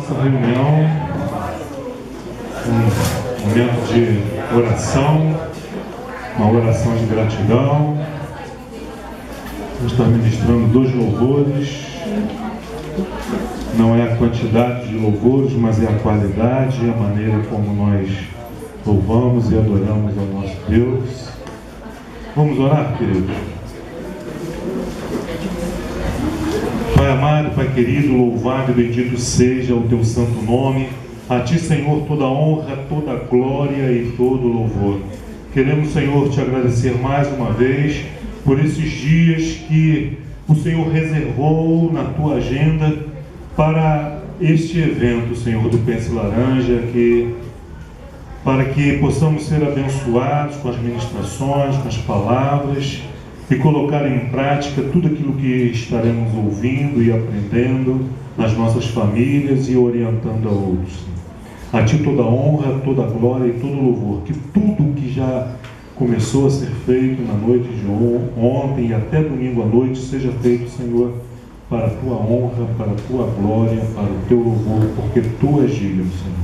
nossa reunião, um momento de oração, uma oração de gratidão. Vamos estar ministrando 2 louvores. Não é a quantidade de louvores, mas é a qualidade e a maneira como nós louvamos e adoramos ao nosso Deus. Vamos orar, queridos? Pai amado, Pai querido, louvado e bendito seja o Teu santo nome. A Ti, Senhor, toda honra, toda glória e todo louvor. Queremos, Senhor, Te agradecer mais uma vez por esses dias que o Senhor reservou na Tua agenda para este evento, Senhor, do Pense Laranja, para que possamos ser abençoados com as ministrações, com as palavras e colocar em prática tudo aquilo que estaremos ouvindo e aprendendo nas nossas famílias e orientando a outros. A Ti toda honra, toda glória e todo louvor. Que tudo que já começou a ser feito na noite de ontem e até domingo à noite seja feito, Senhor, para a Tua honra, para a Tua glória, para o Teu louvor, porque Tu és digno, Senhor.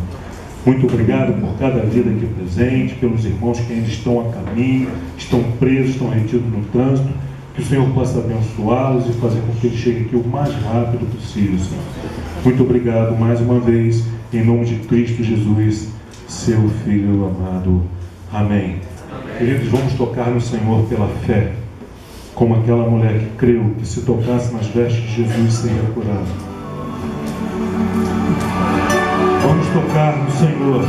Muito obrigado por cada vida aqui presente, pelos irmãos que ainda estão a caminho, estão presos, estão retidos no trânsito. Que o Senhor possa abençoá-los e fazer com que eles cheguem aqui o mais rápido possível, Senhor. Muito obrigado mais uma vez, em nome de Cristo Jesus, Seu Filho amado. Amém. Queridos, vamos tocar no Senhor pela fé, como aquela mulher que creu que se tocasse nas vestes de Jesus seria curada. Vamos tocar no Senhor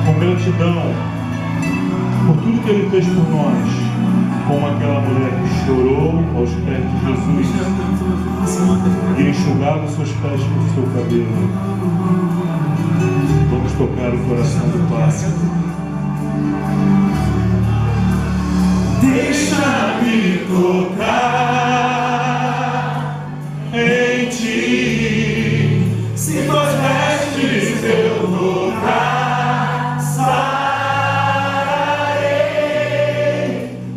com gratidão por tudo que Ele fez por nós, como aquela mulher que chorou aos pés de Jesus e enxugava os seus pés com o seu cabelo. Vamos tocar o coração do Pai. Deixa-me tocar em Ti, se Tuas vestes eu tocar, sararei,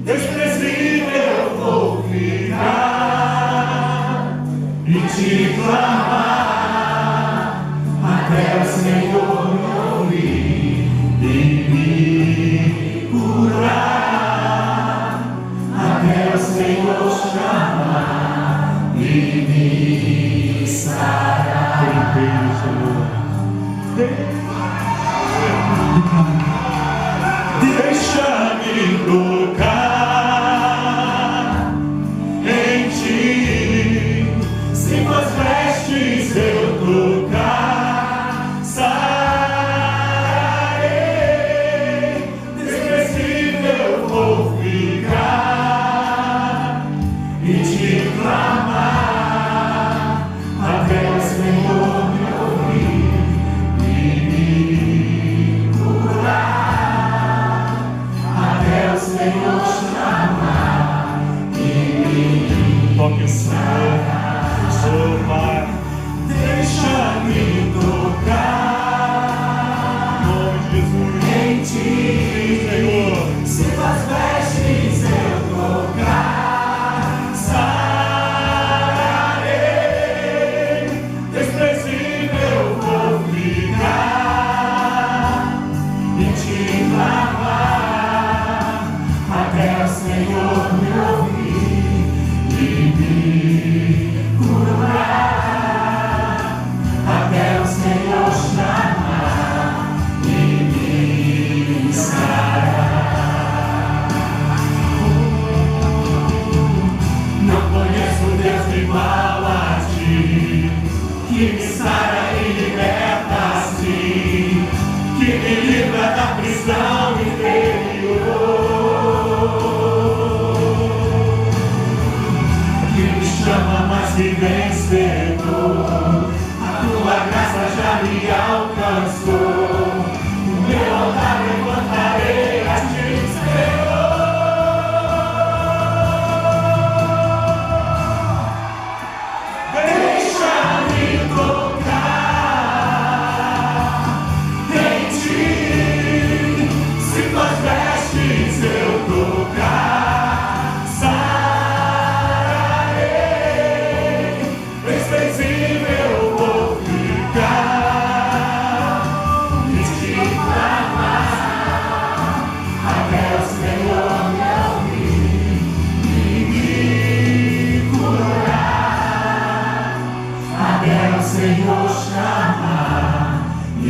desprezível vou ficar e Te clamar, até o Senhor me ouvir e me curar. Até o Senhor chamar e me sarar. Inteiro, Senhor. Deixa-me tocar em Ti, se Tuas vestes eu tocar, sararei, desprezível vou ficar e Te clamar, até o Senhor me ouvir e me curar. Até o Senhor chamar e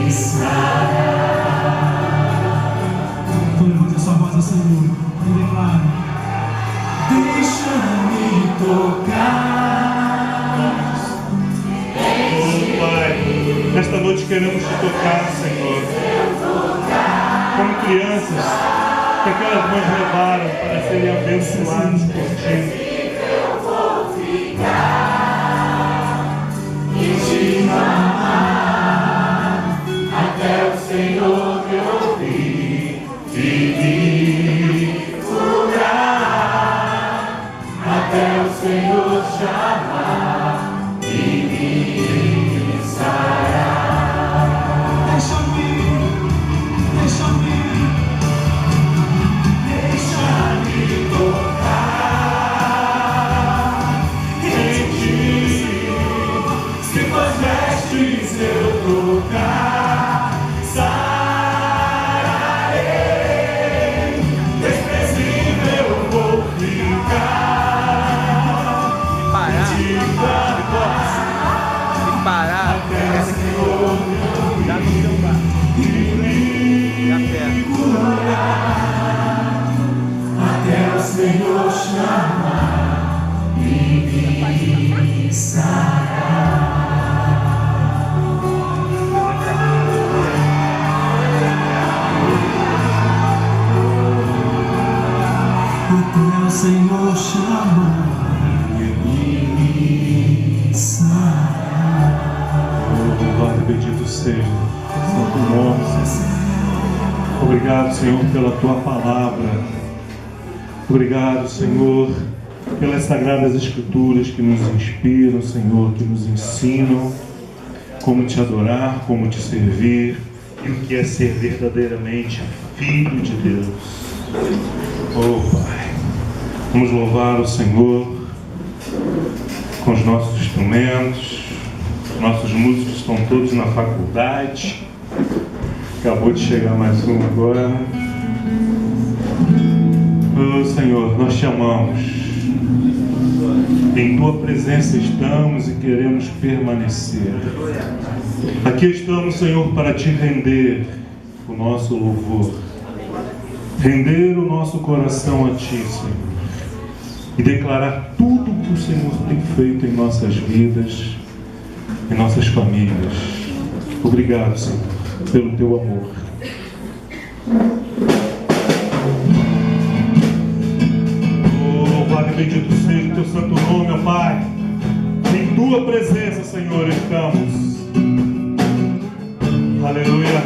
me sarar. Então levante a sua voz ao Senhor e declare: deixa-me tocar. Oh, Pai, nesta noite queremos te tocar, Senhor. Como crianças que aquelas mães levaram para serem abençoados por ti. E te amar até o Senhor me ouvir e me curar, até o Senhor chamar e me sarar. deixa-me tocar em ti. Se tuas vestes eu tocar, sararei. Desprezível eu vou ficar. Tem que parar. Até o Senhor Dá no seu bar. Fica perto. até o Senhor chamar e me sarar. até o Senhor chamar e me sarar. Oh, louvado e bendito seja o santo nome. Obrigado, Senhor, pela tua palavra. Obrigado, Senhor, pelas sagradas escrituras que nos inspiram, Senhor, que nos ensinam como te adorar, como te servir e o que é ser verdadeiramente filho de Deus. Oh, Pai, vamos louvar o Senhor com os nossos instrumentos. Os nossos músicos estão todos na faculdade. Acabou de chegar mais um agora. Oh, Senhor, nós te amamos. Em tua presença estamos e queremos permanecer. Aqui estamos, Senhor, para te render o nosso louvor. Render o nosso coração a ti, Senhor. E declarar tudo o que o Senhor tem feito em nossas vidas, em nossas famílias. Obrigado, Senhor, pelo teu amor. Bendito seja o teu santo nome, ó Pai. Em tua presença, Senhor, estamos. Aleluia.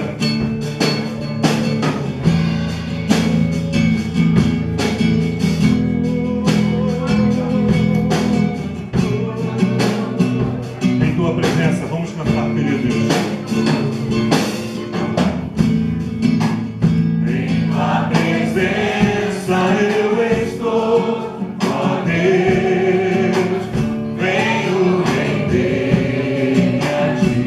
Em tua presença, vamos cantar, queridos. Em tua presença eu estou. Venho render-me a ti.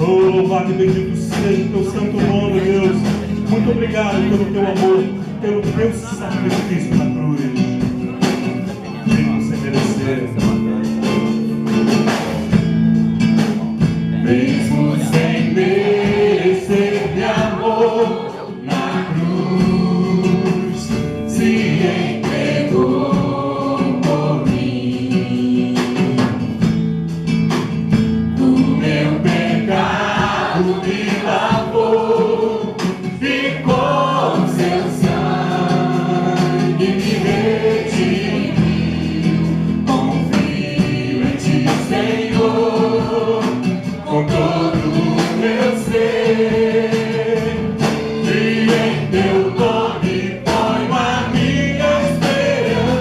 Oh, louvado e bendito seja o teu santo nome, Deus. Muito obrigado pelo teu amor, pelo teu sacrifício na cruz. Mesmo sem merecer. Mesmo sem merecer de amor, na cruz se entregou por mim. O meu pecado me lavou, ficou seu sangue me redimiu. Confio em ti, Senhor, com todo o meu ser, e em teu nome ponho a minha esperança.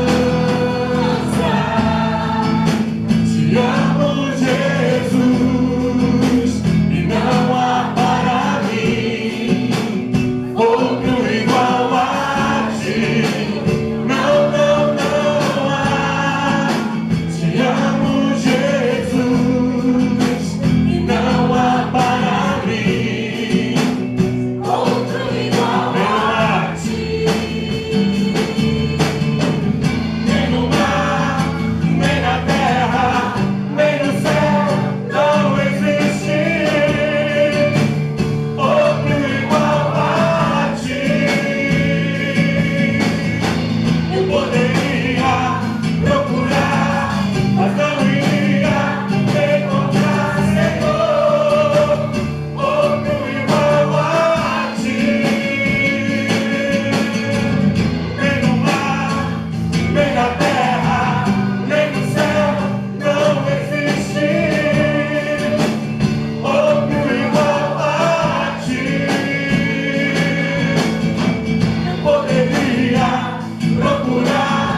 Te amo, Jesus, e não há para mim outro igual a ti. Não, não, não há. Te amo, Jesus, e não há para mim outro igual a ti. Nem no mar, nem na terra, nem no céu não existe outro igual a ti. Eu poderia procurar, mas não iria encontrar, Senhor, outro igual a ti. Nem no mar, nem na terra, nem no céu não existe outro igual a ti. Eu poderia procurar,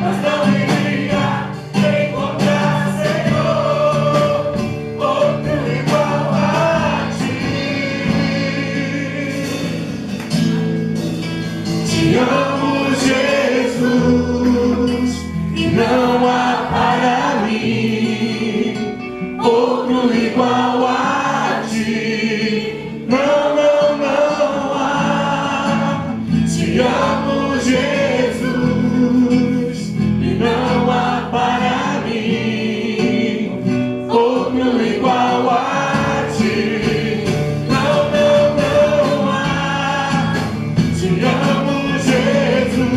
mas não iria encontrar, Senhor, outro igual a ti. Te amo, Jesus, e não há para mim outro igual a ti. Não, não, não há. Te amo, Jesus, e não há para mim outro igual a ti. Não, não, não há. Te amo, Jesus,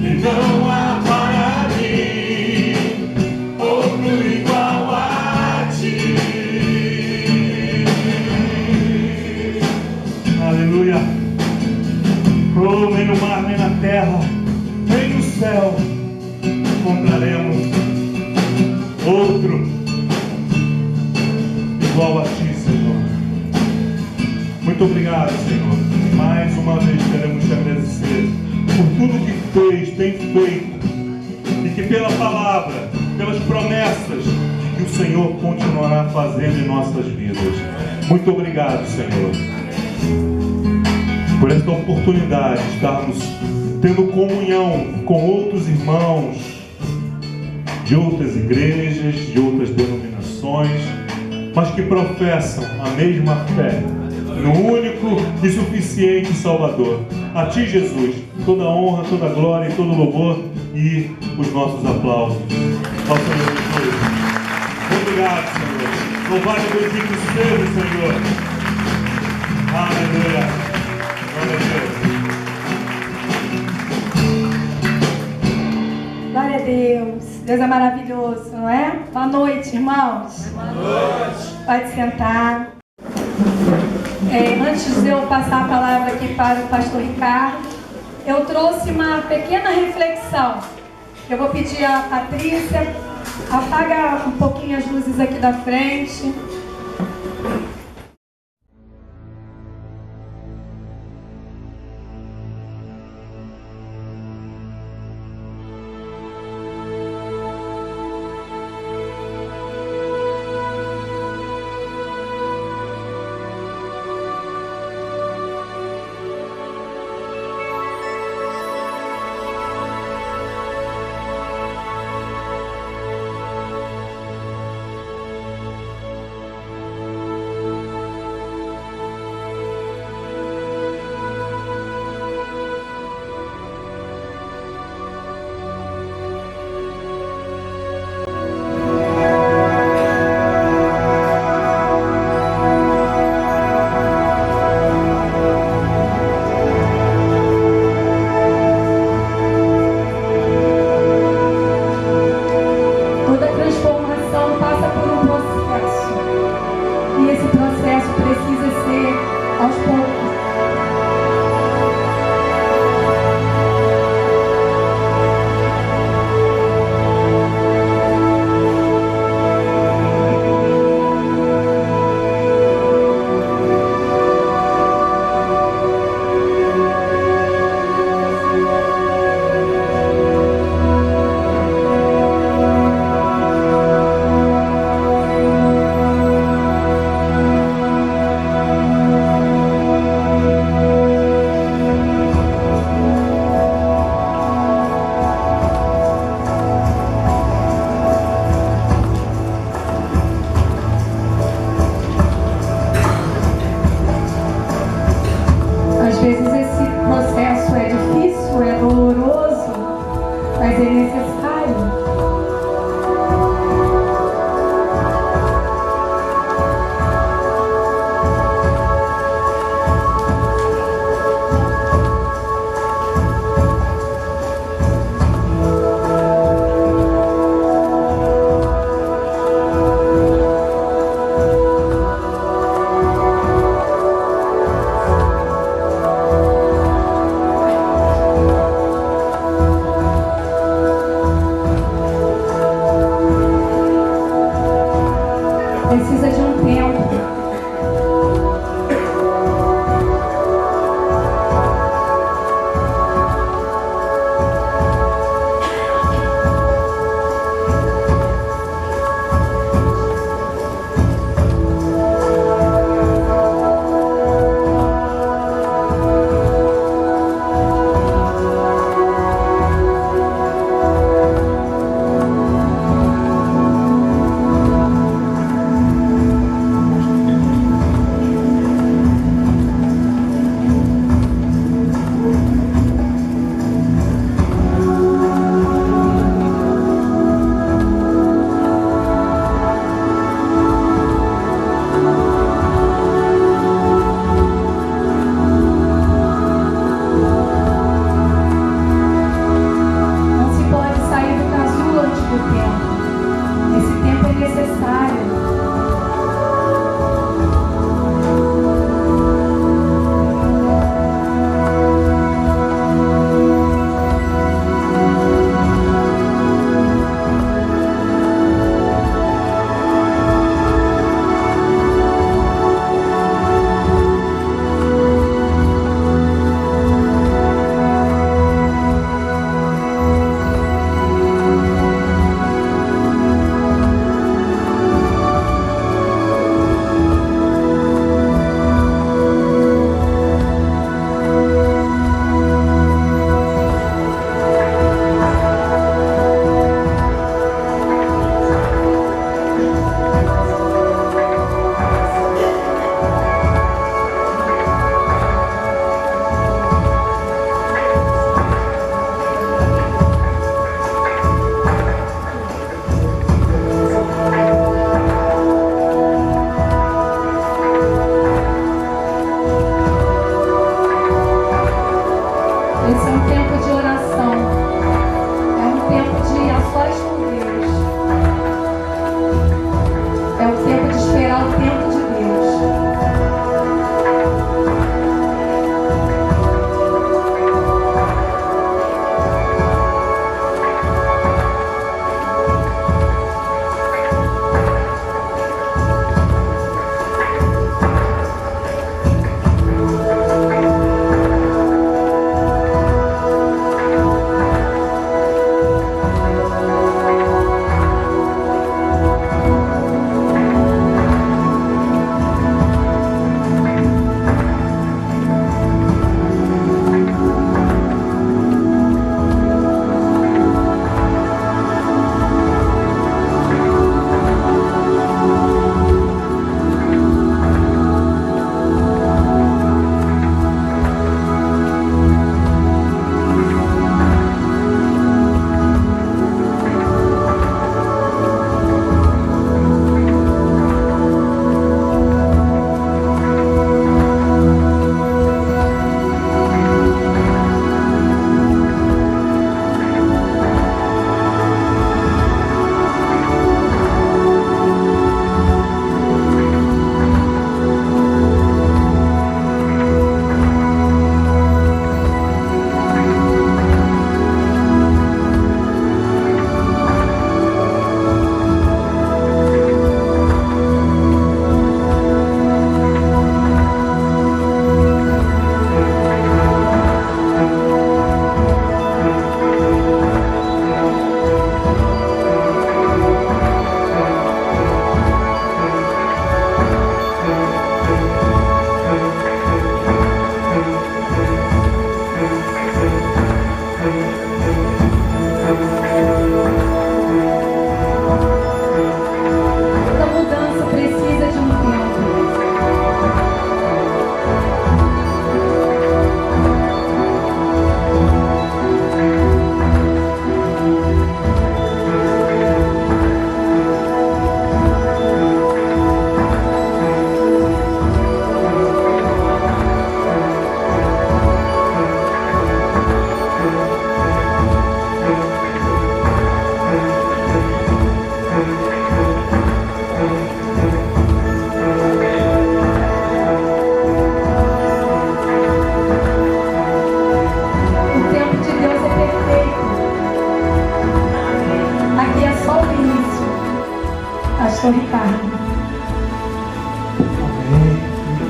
e não há para mim outro igual a ti. Aleluia. Oh, nem no mar, nem na terra, nem no céu encontraremos outro igual a ti, Senhor. Muito obrigado, Senhor. Mais uma vez queremos te agradecer por tudo que fez, tem feito, e que pela palavra, pelas promessas, que o Senhor continuará fazendo em nossas vidas. Muito obrigado, Senhor, por esta oportunidade de estarmos tendo comunhão com outros irmãos de outras igrejas, de outras denominações, mas que professam a mesma fé no único e suficiente Salvador. A Ti, Jesus, toda honra, toda glória e todo louvor, e os nossos aplausos ao Senhor Jesus. Obrigado, Senhor. Louvado e bendito seja o Senhor. Aleluia. Glória a Deus. Glória a Deus. Deus é maravilhoso, não é? Boa noite, irmãos. Boa noite. Pode sentar. Antes de eu passar a palavra aqui para o pastor Ricardo, eu trouxe uma pequena reflexão. Eu vou pedir a Patrícia, apaga um pouquinho as luzes aqui da frente. aos poucos. Às vezes esse processo é difícil, é doloroso, mas é necessário. Precisa de um tempo.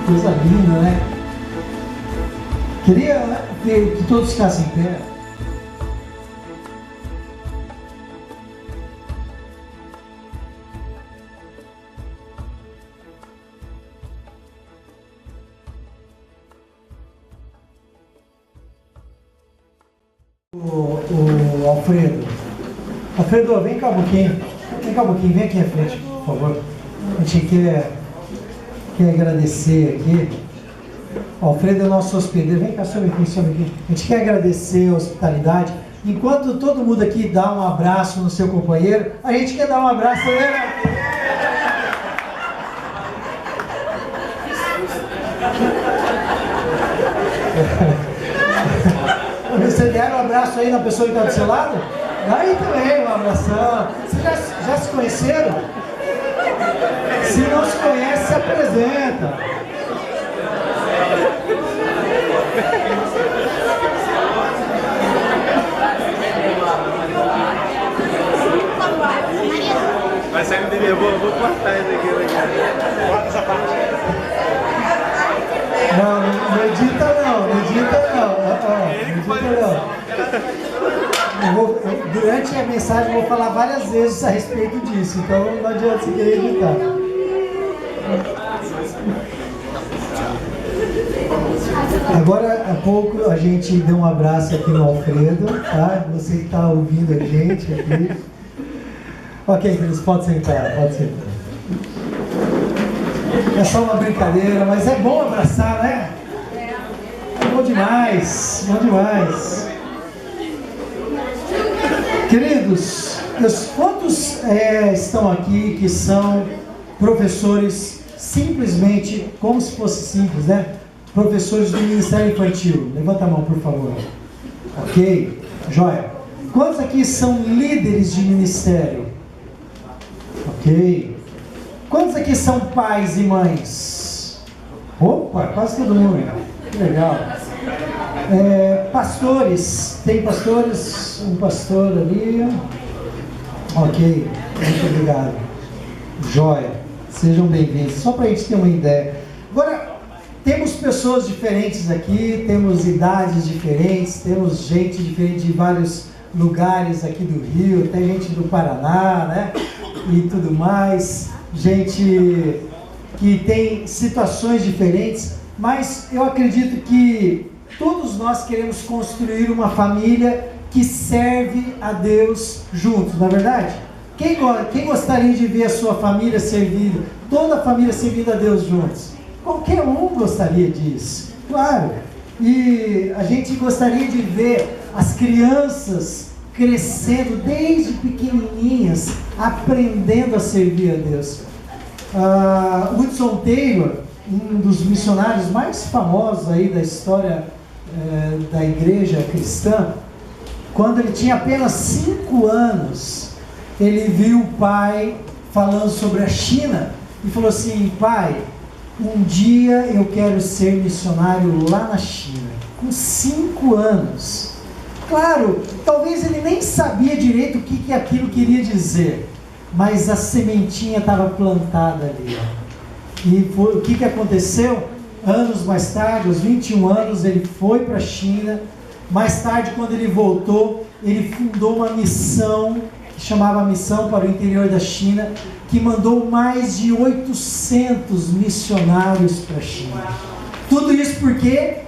Coisa linda, né? Queria que todos ficassem em pé. O Alfredo, vem cá um pouquinho. Vem aqui à frente, por favor. A gente quer agradecer aqui. O Alfredo é nosso hospedeiro. Vem cá, sobe aqui. A gente quer agradecer a hospitalidade. Enquanto todo mundo aqui dá um abraço no seu companheiro, a gente quer dar um abraço também. Você der um abraço aí na pessoa que está do seu lado? Aí também, um abração. Vocês já se conheceram? Se não se conhece, se apresenta. Vai sair no TV, eu vou cortar isso aqui. Corta essa parte. Não edita não. Durante a mensagem eu vou falar várias vezes a respeito disso, então não adianta você querer editar. Agora há pouco a gente deu um abraço aqui no Alfredo, tá? Você que está ouvindo a gente aqui. Ok, eles podem sentar, É só uma brincadeira, mas é bom abraçar, né? É bom demais. Queridos, quantos estão aqui que são professores simplesmente, como se fosse simples, né? Professores do Ministério Infantil? Levanta a mão, por favor. Ok? Joia. Quantos aqui são líderes de ministério? Ok. Quantos aqui são pais e mães? Opa, quase todo mundo. Que legal. Pastores. Tem pastores? Um pastor ali. Ok. Muito obrigado. Joia. Sejam bem-vindos. Só para a gente ter uma ideia. Agora, temos pessoas diferentes aqui, temos idades diferentes, temos gente diferente de vários lugares aqui do Rio, tem gente do Paraná, né? E tudo mais. Gente que tem situações diferentes, mas eu acredito que todos nós queremos construir uma família que serve a Deus juntos, não é verdade? Quem gostaria de ver a sua família servindo, toda a família servindo a Deus juntos? Qualquer um gostaria disso, claro. E a gente gostaria de ver as crianças crescendo desde pequenininhas, aprendendo a servir a Deus. Hudson Taylor, um dos missionários mais famosos aí da história da igreja cristã, quando ele tinha apenas 5 anos, ele viu o pai falando sobre a China e falou assim: pai, um dia eu quero ser missionário lá na China. Com 5 anos. Claro, talvez ele nem sabia direito o que aquilo queria dizer, mas a sementinha estava plantada ali. E o que aconteceu? Anos mais tarde, aos 21 anos, ele foi para a China. Mais tarde, quando ele voltou, ele fundou uma missão, que chamava Missão para o Interior da China, que mandou mais de 800 missionários para a China. Tudo isso porque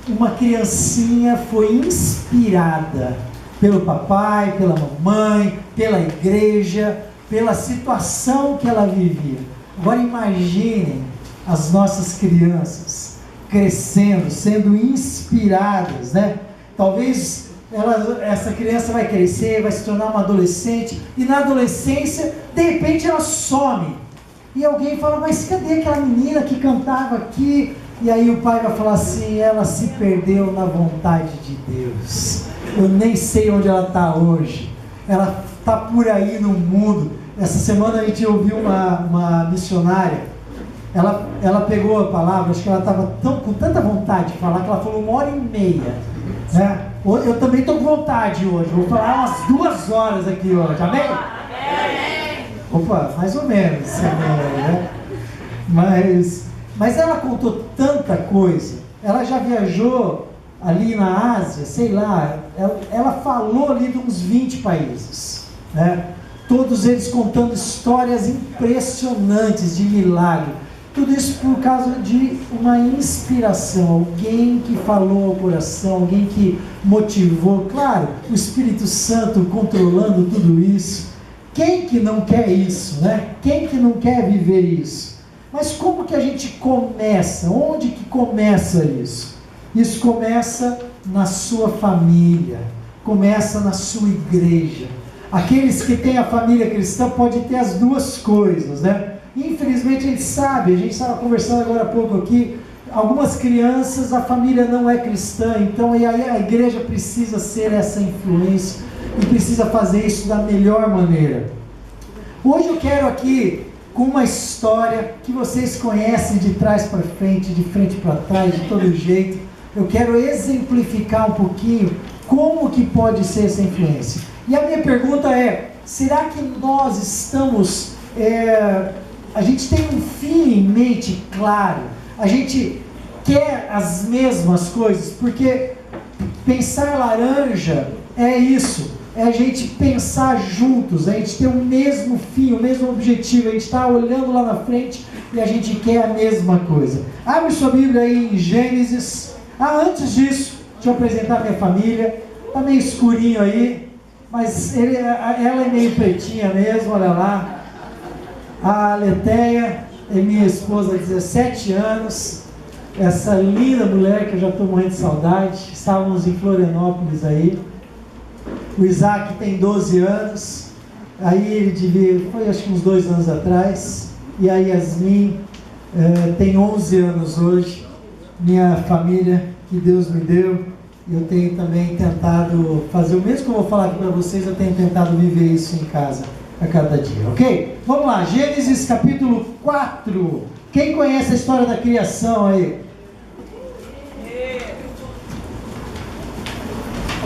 uma criancinha foi inspirada pelo papai, pela mamãe, pela igreja, pela situação que ela vivia. Agora imaginem as nossas crianças crescendo, sendo inspiradas, né? Talvez essa criança vai crescer, vai se tornar uma adolescente, e na adolescência, de repente ela some. E alguém fala: mas cadê aquela menina que cantava aqui? E aí o pai vai falar assim: ela se perdeu na vontade de Deus. Eu nem sei onde ela está hoje. Ela está por aí no mundo. Essa semana a gente ouviu uma missionária. Ela pegou a palavra, acho que ela estava com tanta vontade de falar, que ela falou 1h30. Né? Eu também estou com vontade hoje. Vou falar umas 2 horas aqui hoje. Amém? Amém. Opa, mais ou menos. Amém, né? Mas Mas ela contou tanta coisa. Ela já viajou ali na Ásia, sei lá, ela falou ali de uns 20 países, né? Todos eles contando histórias impressionantes de milagre. Tudo isso por causa de uma inspiração, alguém que falou ao coração, alguém que motivou. Claro, o Espírito Santo controlando tudo isso. Quem que não quer isso, né? Quem que não quer viver isso? Mas como que a gente começa? Onde que começa isso? Isso começa na sua família, começa na sua igreja. Aqueles que têm a família cristã podem ter as duas coisas, né? Infelizmente a gente estava conversando agora há pouco aqui, algumas crianças, a família não é cristã, então a igreja precisa ser essa influência e precisa fazer isso da melhor maneira. Hoje eu quero aqui, com uma história que vocês conhecem de trás para frente, de frente para trás, de todo jeito, eu quero exemplificar um pouquinho como que pode ser essa influência. E a minha pergunta é, será que nós estamos... a gente tem um fim em mente claro, a gente quer as mesmas coisas, porque pensar laranja é isso, é a gente pensar juntos, a gente ter o mesmo fim, o mesmo objetivo, a gente está olhando lá na frente e a gente quer a mesma coisa. Abre sua Bíblia aí em Gênesis. Antes disso, deixa eu apresentar minha família, está meio escurinho aí, mas ela é meio pretinha mesmo, olha lá. A Leteia é minha esposa há 17 anos, essa linda mulher que eu já estou morrendo de saudade. Estávamos em Florianópolis aí. O Isaac tem 12 anos, aí foi acho que uns 2 anos atrás, e a Yasmin tem 11 anos hoje. Minha família que Deus me deu, eu tenho também tentado fazer o mesmo que eu vou falar aqui para vocês, eu tenho tentado viver isso em casa a cada dia, ok? Vamos lá, Gênesis capítulo 4. Quem conhece a história da criação aí?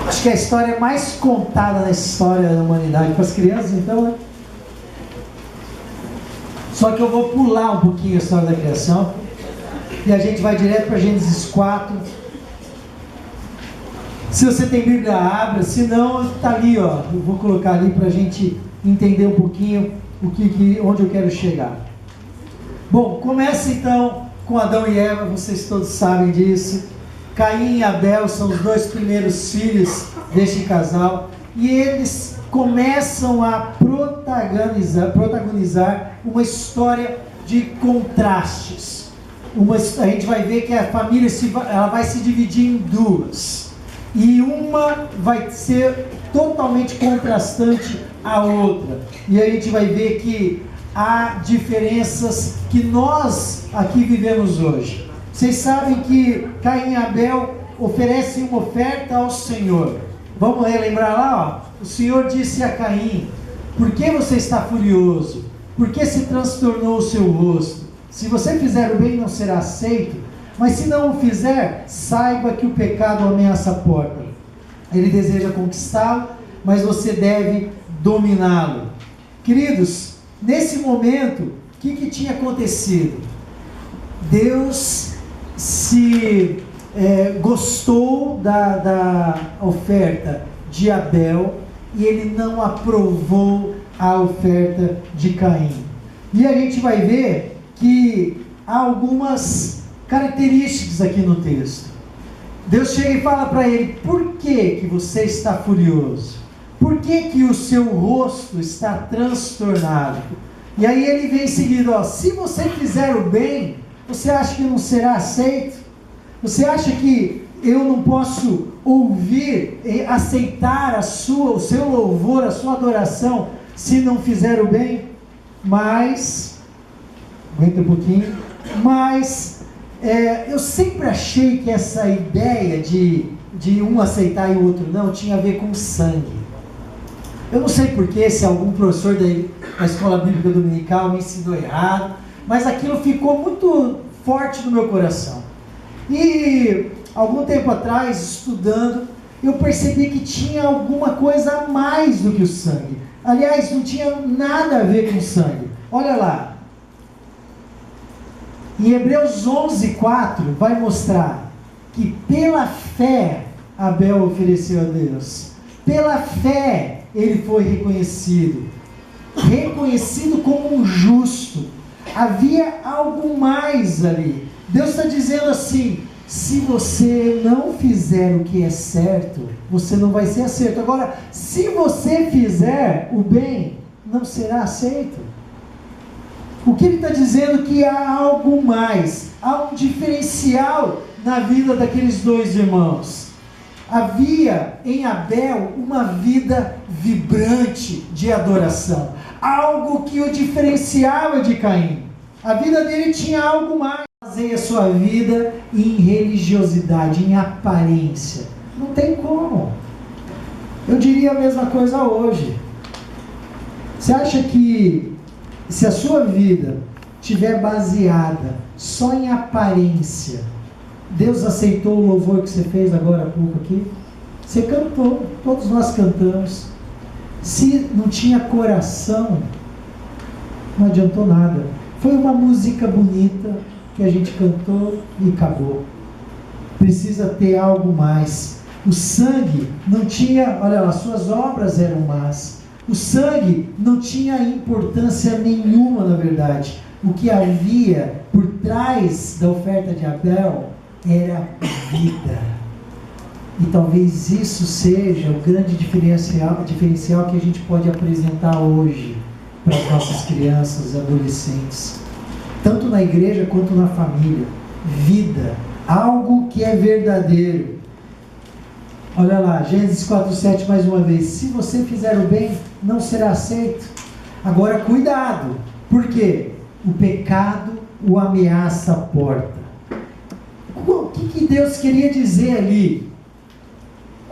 Acho que é a história mais contada na história da humanidade para as crianças, então, né? Só que eu vou pular um pouquinho a história da criação e a gente vai direto para Gênesis 4. Se você tem Bíblia, abra, se não, está ali, ó. Eu vou colocar ali para a gente entender um pouquinho onde eu quero chegar. Bom, começa então com Adão e Eva, vocês todos sabem disso. Caim e Abel são os 2 primeiros filhos deste casal, e eles começam a protagonizar uma história de contrastes. A gente vai ver que a família ela vai se dividir em duas, e uma vai ser totalmente contrastante à outra, e a gente vai ver que há diferenças que nós aqui vivemos hoje. Vocês sabem que Caim e Abel oferecem uma oferta ao Senhor. Vamos relembrar lá, ó. O Senhor disse a Caim: por que você está furioso? Por que se transtornou o seu rosto? Se você fizer o bem, não será aceito, mas se não o fizer, saiba que o pecado ameaça a porta. Ele deseja conquistá-lo, mas você deve dominá-lo. Queridos, nesse momento, o que tinha acontecido? Deus gostou da oferta de Abel e ele não aprovou a oferta de Caim. E a gente vai ver que há algumas características aqui no texto. Deus chega e fala para ele: por que você está furioso? Por que o seu rosto está transtornado? E aí ele vem em seguida, ó: se você fizer o bem, você acha que não será aceito? Você acha que eu não posso ouvir e aceitar o seu louvor, a sua adoração, se não fizer o bem? Mas, aguenta um pouquinho, eu sempre achei que essa ideia de um aceitar e o outro não, tinha a ver com sangue. Eu não sei porquê, se algum professor da escola bíblica dominical me ensinou errado, mas aquilo ficou muito forte no meu coração. E algum tempo atrás, estudando, eu percebi que tinha alguma coisa a mais do que o sangue. Aliás, não tinha nada a ver com sangue. Olha lá. Em Hebreus 11:4 vai mostrar que pela fé Abel ofereceu a Deus. Pela fé ele foi reconhecido como um justo. Havia algo mais ali. Deus está dizendo assim: se você não fizer o que é certo, você não vai ser aceito. Agora, se você fizer o bem, não será aceito. O que ele está dizendo? Que há algo mais, há um diferencial na vida daqueles dois irmãos. Havia em Abel uma vida vibrante de adoração, algo que o diferenciava de Caim. A vida dele tinha algo mais. Baseia a sua vida em religiosidade, em aparência. Não tem como. Eu diria a mesma coisa hoje. Você acha que se a sua vida estiver baseada só em aparência, Deus aceitou o louvor que você fez agora há pouco aqui? Você cantou, todos nós cantamos. Se não tinha coração, não adiantou nada. Foi uma música bonita que a gente cantou e acabou. Precisa ter algo mais. O sangue não tinha, olha lá, suas obras eram más. O sangue não tinha importância nenhuma, na verdade. O que havia por trás da oferta de Abel era vida. E talvez isso seja o grande diferencial que a gente pode apresentar hoje para as nossas crianças e adolescentes, tanto na igreja quanto na família. Vida, algo que é verdadeiro. Olha lá, Gênesis 4:7 mais uma vez: se você fizer o bem, não será aceito. Agora cuidado, por quê? O pecado o ameaça a porta. O que Deus queria dizer ali?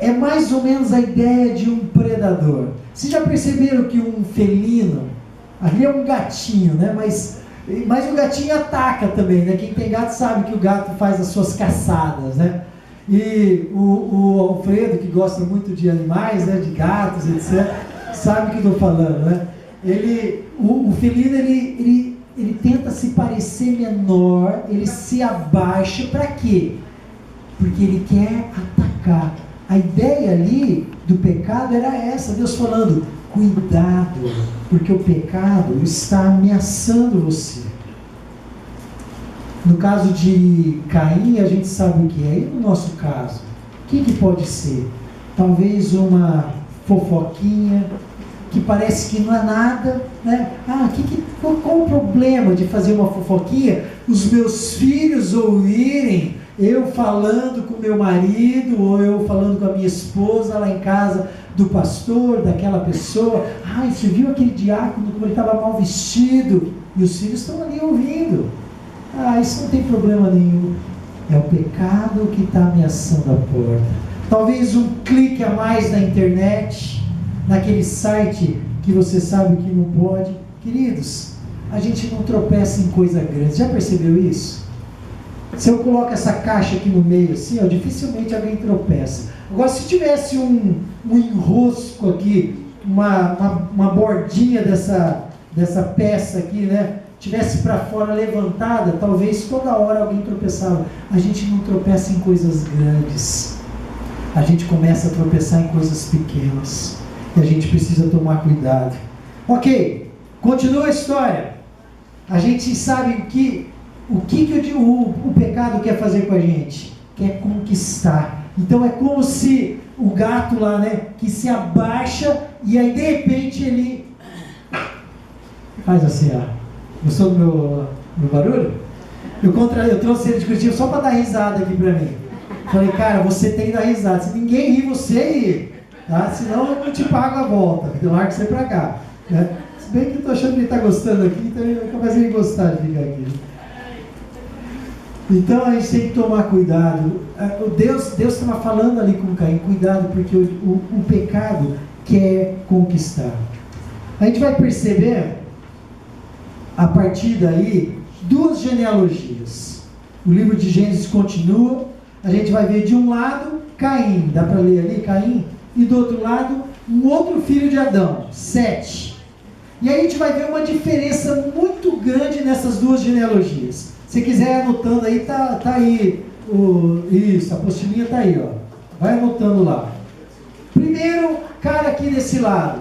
É mais ou menos a ideia de um predador. Vocês já perceberam que um felino, ali é um gatinho, né? Mas o gatinho ataca também, né? Quem tem gato sabe que o gato faz as suas caçadas, né? E o Alfredo, que gosta muito de animais, né? De gatos, etc., sabe o que eu estou falando, né? O felino, ele tenta se parecer menor, ele se abaixa, para quê? Porque ele quer atacar. A ideia ali do pecado era essa, Deus falando: cuidado, porque o pecado está ameaçando você. No caso de Caim, a gente sabe o que é. E no nosso caso, o que pode ser? Talvez uma fofoquinha, que parece que não é nada, né? Qual o problema de fazer uma fofoquinha? Os meus filhos ouvirem eu falando com meu marido, ou eu falando com a minha esposa lá em casa do pastor, daquela pessoa. Você viu aquele diácono como ele estava mal vestido? E os filhos estão ali ouvindo. Isso não tem problema nenhum. É o pecado que está ameaçando a porta. Talvez um clique a mais na internet, naquele site que você sabe que não pode. Queridos, a gente não tropeça em coisa grande. Já percebeu isso? Se eu coloco essa caixa aqui no meio assim, dificilmente alguém tropeça. Agora, se tivesse um enrosco aqui, uma bordinha dessa peça aqui, né, tivesse para fora levantada, talvez toda hora alguém tropeçava. A gente não tropeça em coisas grandes. A gente começa a tropeçar em coisas pequenas. E a gente precisa tomar cuidado. Ok, continua a história. A gente sabe o que o pecado quer fazer com a gente? Quer conquistar. Então é como se o gato lá, né, que se abaixa e aí de repente ele faz assim, Gostou do meu barulho? Eu trouxe ele de Curitiba só para dar risada aqui para mim. Falei, cara, você tem que dar risada. Se ninguém rir, você ri. Tá? Senão eu não te pago a volta. Eu largo você para cá. Né? Se bem que eu estou achando que ele está gostando aqui, então eu capaz de ele gostar de ficar aqui. Então a gente tem que tomar cuidado. Deus estava falando ali com Caim, cuidado, porque o pecado quer conquistar. A gente vai perceber, a partir daí, duas genealogias. O livro de Gênesis continua, a gente vai ver de um lado Caim, dá para ler ali Caim, e do outro lado um outro filho de Adão, Sete. E aí a gente vai ver uma diferença muito grande nessas duas genealogias. Se quiser anotando aí, tá aí. Isso, a apostilinha tá aí, ó. Vai anotando lá. Primeiro cara aqui desse lado.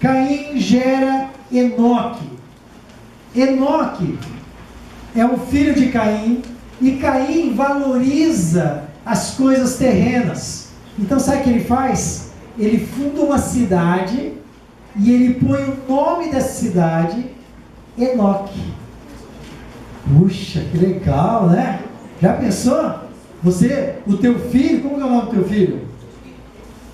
Caim gera Enoque. Enoque é um filho de Caim. E Caim valoriza as coisas terrenas. Então sabe o que ele faz? Ele funda uma cidade e ele põe o nome dessa cidade Enoque. Puxa, que legal, né? Já pensou? O teu filho, como é o nome do teu filho?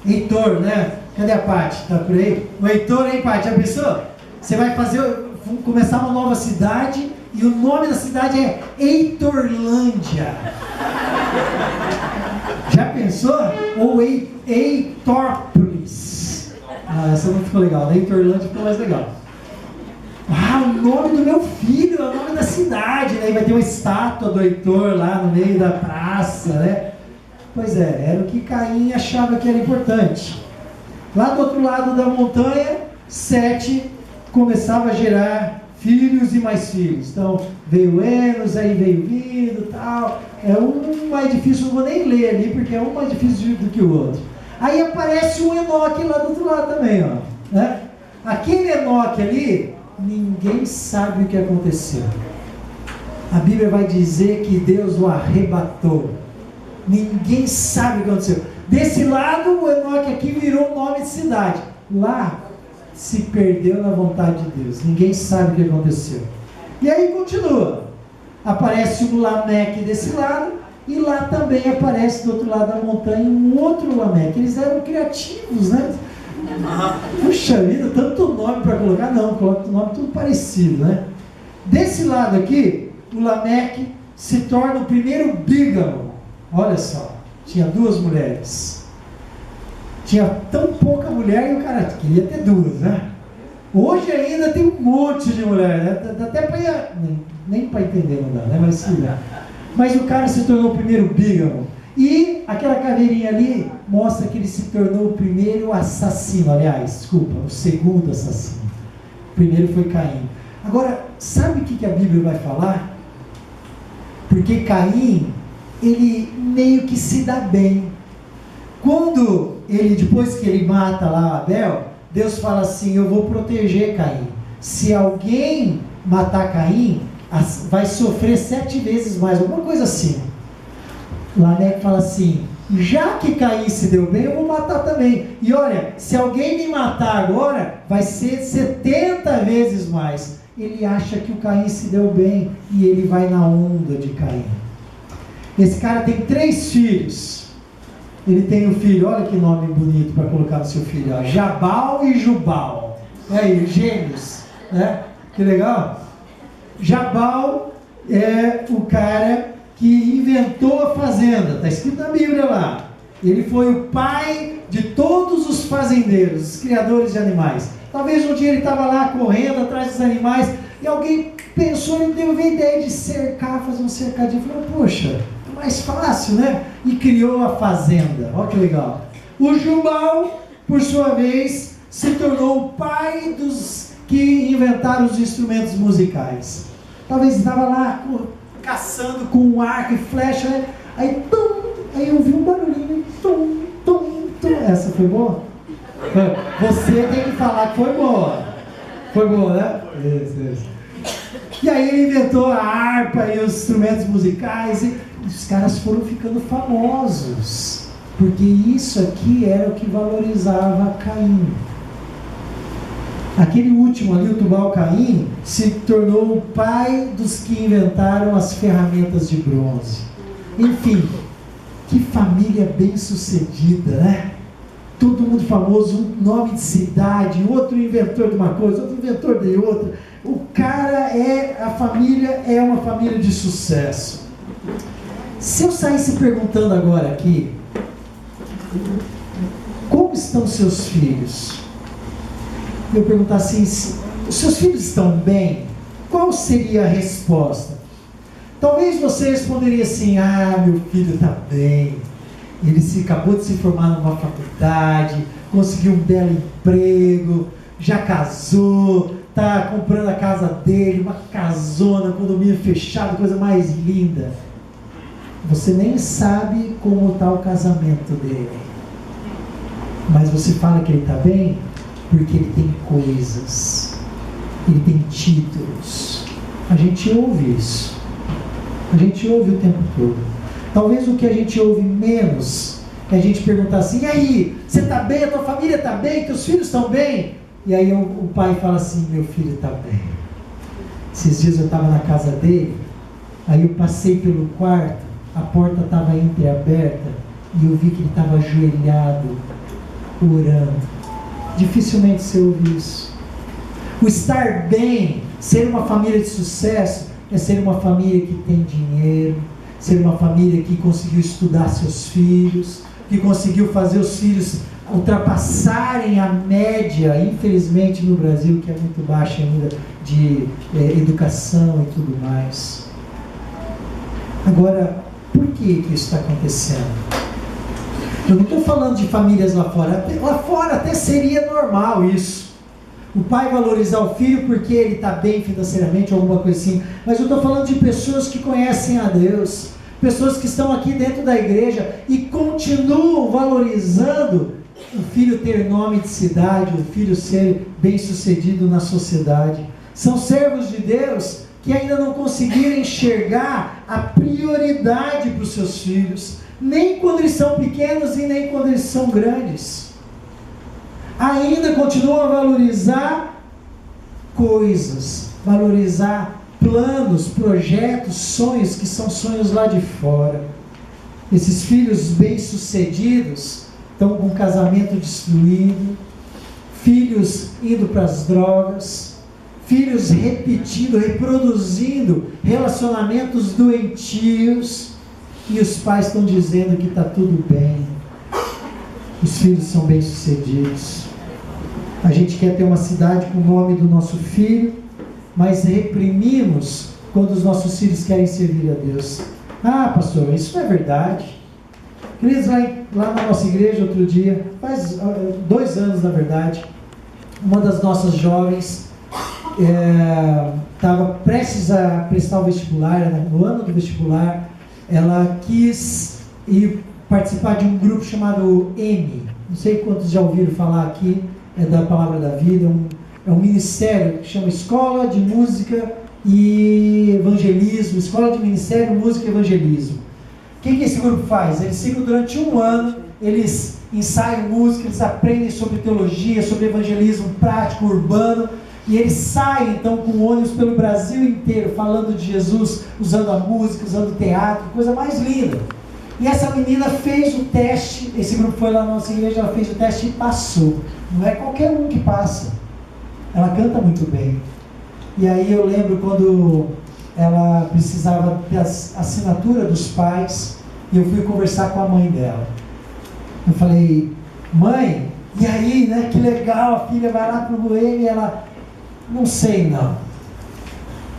Heitor, né? Cadê a Paty? Tá por aí? O Heitor, hein, Paty? Já pensou? Você vai começar uma nova cidade e o nome da cidade é Heitorlândia. Já pensou? Ou Heitópolis. Essa não ficou legal, né? Heitorlândia ficou mais legal. O nome do meu filho é o nome da cidade, né? E vai ter uma estátua do Heitor lá no meio da praça, né? Pois é, era o que Caim achava que era importante. Lá do outro lado da montanha, Sete começava a gerar filhos e mais filhos. Então, veio Enos, aí veio vindo e tal. É um mais difícil, não vou nem ler ali, porque é um mais difícil do que o outro. Aí aparece um Enoque lá do outro lado também, ó. Né? Aquele Enoque ali, ninguém sabe o que aconteceu. A Bíblia vai dizer que Deus o arrebatou. Ninguém sabe o que aconteceu. Desse lado, o Enoque aqui virou nome de cidade. Lá, se perdeu na vontade de Deus. Ninguém sabe o que aconteceu. E aí continua. Aparece um Lameque desse lado. E lá também aparece do outro lado da montanha um outro Lameque. Eles eram criativos, né? Puxa vida, tanto nome para colocar. Não, coloca o nome tudo parecido, né? Desse lado aqui, o Lameque se torna o primeiro bígamo. Olha só, tinha 2 mulheres. Tinha tão pouca mulher e o cara queria ter 2, né? Hoje ainda tem um monte de mulher, né? Dá até para... Nem para entender não dá, né? Mas o cara se tornou o primeiro bígamo. E aquela caveirinha ali mostra que ele se tornou o primeiro assassino. Aliás, desculpa, o segundo assassino. O primeiro foi Caim. Agora, sabe o que a Bíblia vai falar? Porque Caim, ele meio que se dá bem. Quando ele, depois que ele mata lá Abel, Deus fala assim: eu vou proteger Caim. Se alguém matar Caim, vai sofrer 7 vezes mais, alguma coisa assim. Lameque fala assim: já que Caim se deu bem, eu vou matar também. E olha, se alguém me matar agora, vai ser 70 vezes mais. Ele acha que o Caim se deu bem e ele vai na onda de Caim. Esse cara tem 3 filhos. Ele tem um filho, olha que nome bonito para colocar no seu filho, ó, Jabal e Jubal. Aí, gêmeos, né? Que legal. Jabal é o cara que inventou a fazenda, está escrito na Bíblia lá. Ele foi o pai de todos os fazendeiros, os criadores de animais. Talvez um dia ele estava lá correndo atrás dos animais e alguém pensou, ele teve a ideia de cercar, fazer um cercadinho. Falou, poxa, é mais fácil, né? E criou a fazenda. Olha que legal. O Jubal, por sua vez, se tornou o pai dos que inventaram os instrumentos musicais. Talvez estava lá caçando com um arco e flecha, né? Aí, aí eu vi um barulhinho, tum, tum, tum. Essa foi boa? Você tem que falar que foi boa. Foi boa, né? Isso. E aí ele inventou a harpa e os instrumentos musicais e os caras foram ficando famosos. Porque isso aqui era o que valorizava Caim. Aquele último ali, o Tubal-Caim, se tornou o pai dos que inventaram as ferramentas de bronze. Enfim, que família bem sucedida, né? Todo mundo famoso, um nome de cidade, outro inventor de uma coisa, outro inventor de outra. O cara a família é uma família de sucesso. Se eu saísse perguntando agora aqui, como estão seus filhos? Eu perguntar assim, os seus filhos estão bem? Qual seria a resposta? Talvez você responderia assim, meu filho está bem. Ele acabou de se formar numa faculdade, conseguiu um belo emprego, já casou, está comprando a casa dele, uma casona, condomínio fechado, coisa mais linda. Você nem sabe como está o casamento dele. Mas você fala que ele está bem porque ele tem coisas, ele tem títulos. A gente ouve isso. A gente ouve o tempo todo. Talvez o que a gente ouve menos é a gente perguntar assim: e aí, você está bem? A tua família está bem? Teus filhos estão bem? E aí o pai fala assim: meu filho está bem. Esses dias eu estava na casa dele, aí eu passei pelo quarto, a porta estava entreaberta e eu vi que ele estava ajoelhado, orando. Dificilmente você ouve isso. O estar bem, ser uma família de sucesso, é ser uma família que tem dinheiro, ser uma família que conseguiu estudar seus filhos, que conseguiu fazer os filhos ultrapassarem a média, infelizmente no Brasil, que é muito baixa ainda, de educação e tudo mais. Agora, por que isso está acontecendo? Eu não estou falando de famílias lá fora. Lá fora até seria normal isso. O pai valorizar o filho porque ele está bem financeiramente, ou alguma coisa assim. Mas eu estou falando de pessoas que conhecem a Deus. Pessoas que estão aqui dentro da igreja e continuam valorizando o filho ter nome de cidade, o filho ser bem sucedido na sociedade. São servos de Deus que ainda não conseguiram enxergar a prioridade para os seus filhos, nem quando eles são pequenos e nem quando eles são grandes. Ainda continuam a valorizar coisas, valorizar planos, projetos, sonhos que são sonhos lá de fora. Esses filhos bem-sucedidos estão com o casamento destruído, filhos indo para as drogas, filhos repetindo, reproduzindo relacionamentos doentios, e os pais estão dizendo que está tudo bem. Os filhos são bem-sucedidos. A gente quer ter uma cidade com o nome do nosso filho, mas reprimimos quando os nossos filhos querem servir a Deus. Ah, pastor, isso não é verdade. Queridos, lá na nossa igreja, outro dia, faz 2 anos na verdade, uma das nossas jovens estava prestes a prestar o vestibular, no ano do vestibular. Ela quis ir participar de um grupo chamado M. Não sei quantos já ouviram falar aqui, é da Palavra da Vida. É um ministério que chama Escola de Música e Evangelismo. Escola de Ministério, Música e Evangelismo. O que esse grupo faz? Eles ficam durante 1 ano, eles ensaiam música, eles aprendem sobre teologia, sobre evangelismo prático, urbano. E eles saem então com ônibus pelo Brasil inteiro, falando de Jesus, usando a música, usando o teatro, coisa mais linda. E essa menina fez o teste, esse grupo foi lá na nossa igreja, ela fez o teste e passou. Não é qualquer um que passa. Ela canta muito bem. E aí eu lembro quando ela precisava da assinatura dos pais, e eu fui conversar com a mãe dela. Eu falei: mãe, e aí, né, que legal, a filha vai lá pro Goiânia, e ela... não sei não.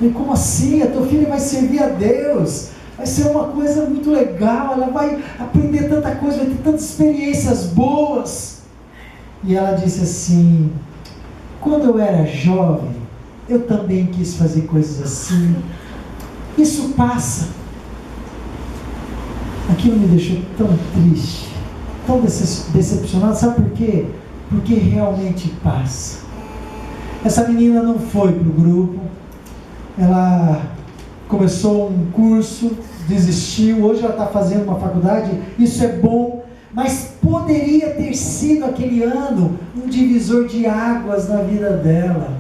E como assim? A tua filha vai servir a Deus, vai ser uma coisa muito legal, ela vai aprender tanta coisa, vai ter tantas experiências boas. E ela disse assim: quando eu era jovem, eu também quis fazer coisas assim. Isso passa. Aquilo me deixou tão triste, tão decepcionado. Sabe por quê? Porque realmente passa. Essa menina não foi para o grupo, ela começou um curso, desistiu, hoje ela está fazendo uma faculdade, isso é bom, mas poderia ter sido aquele ano um divisor de águas na vida dela.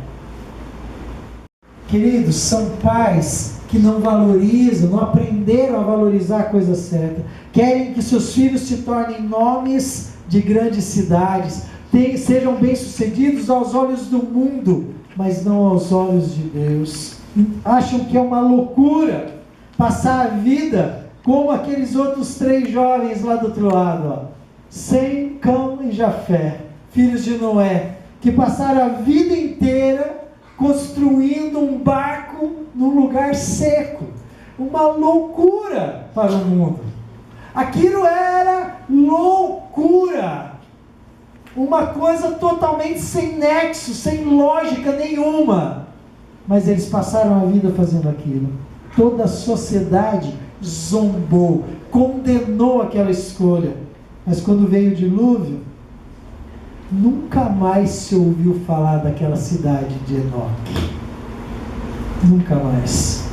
Queridos, são pais que não valorizam, não aprenderam a valorizar a coisa certa, querem que seus filhos se tornem nomes de grandes cidades, sejam bem-sucedidos aos olhos do mundo, mas não aos olhos de Deus. Acham que é uma loucura passar a vida como aqueles outros 3 jovens lá do outro lado, ó. Sem, Cão e Jafé, filhos de Noé, que passaram a vida inteira construindo um barco num lugar seco. Uma loucura para o mundo. Aquilo era loucura. uma coisa totalmente sem nexo, sem lógica nenhuma. Mas eles passaram a vida fazendo aquilo. Toda a sociedade zombou, condenou aquela escolha. Mas quando veio o dilúvio, nunca mais se ouviu falar daquela cidade de Enoque. Nunca mais.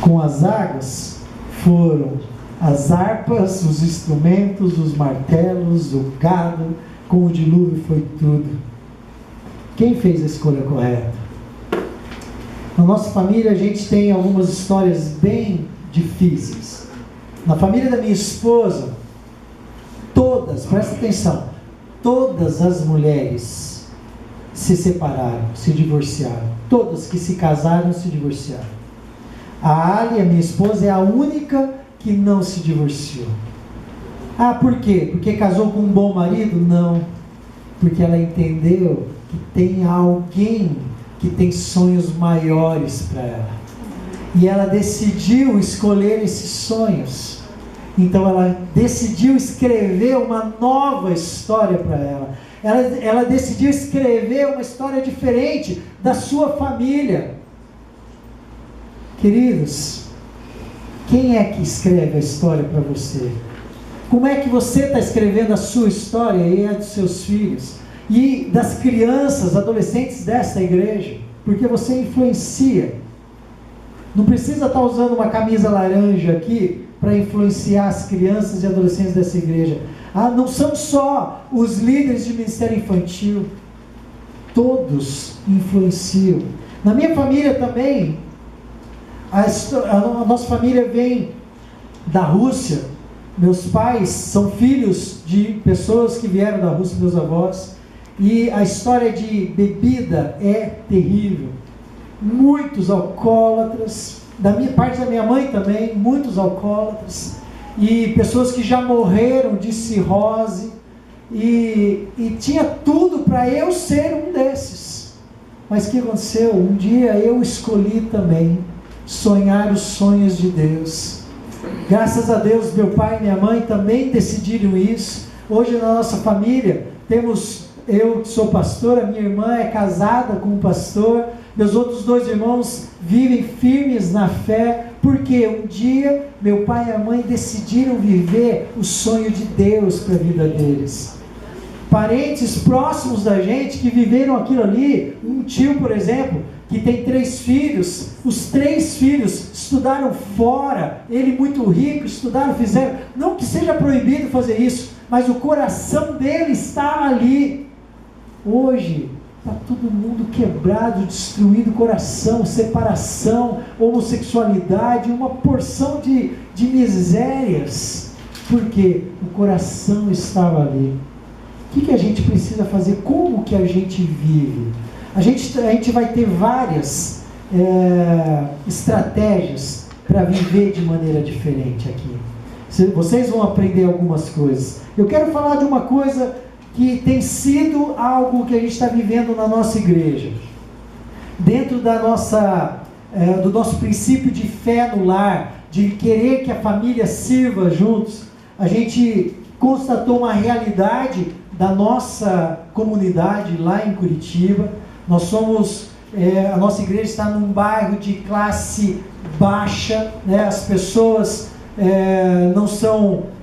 Com as águas foram as harpas, os instrumentos, os martelos, o gado. Com o dilúvio foi tudo. Quem fez a escolha correta? Na nossa família a gente tem algumas histórias bem difíceis. Na família da minha esposa, todas, presta atenção, todas as mulheres se separaram, se divorciaram. Todas que se casaram se divorciaram. A Ali, a minha esposa, é a única que não se divorciou. Ah, por quê? Porque casou com um bom marido? Não. Porque ela entendeu que tem alguém que tem sonhos maiores para ela. E ela decidiu escolher esses sonhos. Então ela decidiu escrever uma nova história para ela. Ela decidiu escrever uma história diferente da sua família. Queridos, quem é que escreve a história para você? Como é que você está escrevendo a sua história e a dos seus filhos? E das crianças, adolescentes desta igreja? Porque você influencia. Não precisa estar usando uma camisa laranja aqui para influenciar as crianças e adolescentes dessa igreja. Ah, não são só os líderes de ministério infantil. Todos influenciam. Na minha família também, a nossa família vem da Rússia. Meus pais são filhos de pessoas que vieram da Rússia, meus avós. E a história de bebida é terrível. Muitos alcoólatras. Da minha parte da minha mãe também, muitos alcoólatras. E pessoas que já morreram de cirrose. E tinha tudo para eu ser um desses. Mas o que aconteceu? Um dia eu escolhi também sonhar os sonhos de Deus. Graças a Deus, meu pai e minha mãe também decidiram isso. Hoje na nossa família temos, eu que sou pastor, a minha irmã é casada com um pastor, meus outros 2 irmãos vivem firmes na fé, porque um dia meu pai e a mãe decidiram viver o sonho de Deus para a vida deles. Parentes próximos da gente que viveram aquilo ali, um tio, por exemplo, que tem 3 filhos, os 3 filhos estudaram fora, ele muito rico, estudaram, fizeram, não que seja proibido fazer isso, mas o coração dele está ali. Hoje está todo mundo quebrado, destruído, coração, separação, homossexualidade, uma porção de misérias, porque o coração estava ali. O que a gente precisa fazer? Como que a gente vive? A gente vai ter várias estratégias para viver de maneira diferente aqui. Vocês vão aprender algumas coisas. Eu quero falar de uma coisa que tem sido algo que a gente está vivendo na nossa igreja. Dentro da do nosso princípio de fé no lar, de querer que a família sirva juntos, a gente constatou uma realidade da nossa comunidade lá em Curitiba. Nós somos, a nossa igreja está num bairro de classe baixa, né? As pessoas não são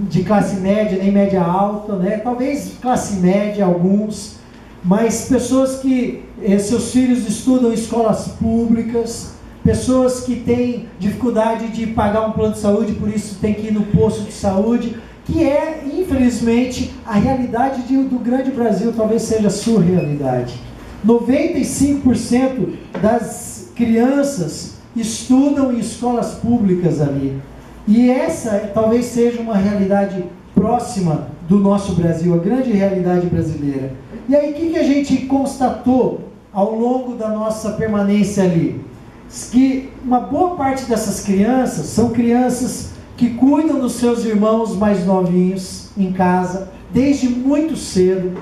de classe média nem média alta, né? Talvez classe média alguns, mas pessoas que seus filhos estudam em escolas públicas, pessoas que têm dificuldade de pagar um plano de saúde, por isso tem que ir no posto de saúde, que é, infelizmente, a realidade do grande Brasil, talvez seja a sua realidade. 95% das crianças estudam em escolas públicas ali. E essa talvez seja uma realidade próxima do nosso Brasil, a grande realidade brasileira. E aí o que a gente constatou ao longo da nossa permanência ali? Que uma boa parte dessas crianças são crianças que cuidam dos seus irmãos mais novinhos em casa, desde muito cedo.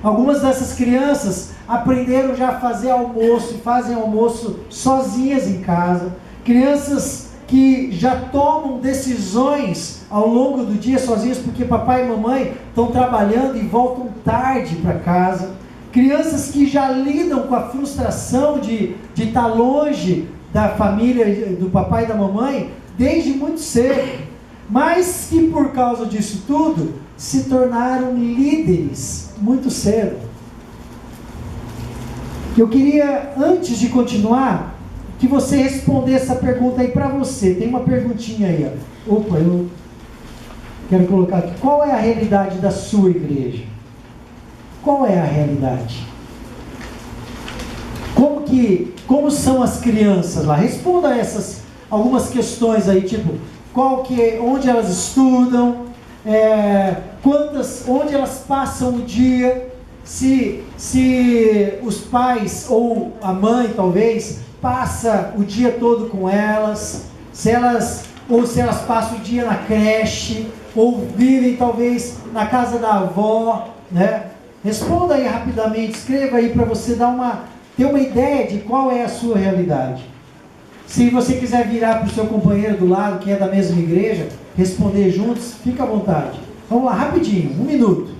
Algumas dessas crianças aprenderam já a fazer almoço, fazem almoço sozinhas em casa. Crianças que já tomam decisões ao longo do dia sozinhos porque papai e mamãe estão trabalhando e voltam tarde para casa. Crianças que já lidam com a frustração de estar longe da família, do papai e da mamãe, desde muito cedo, mas que por causa disso tudo, se tornaram líderes muito cedo. Eu queria, antes de continuar, que você respondesse essa pergunta aí para você. Tem uma perguntinha aí, ó. Opa, eu quero colocar aqui. Qual é a realidade da sua igreja? Qual é a realidade? Como são as crianças lá? Responda essas algumas questões aí, tipo, onde elas estudam, onde elas passam o dia, se os pais ou a mãe talvez passa o dia todo com elas, se elas passam o dia na creche, ou vivem talvez na casa da avó, né? Responda aí rapidamente, escreva aí para você ter uma ideia de qual é a sua realidade. Se você quiser virar para o seu companheiro do lado, que é da mesma igreja, responder juntos, fica à vontade. Vamos lá, rapidinho, 1 minuto.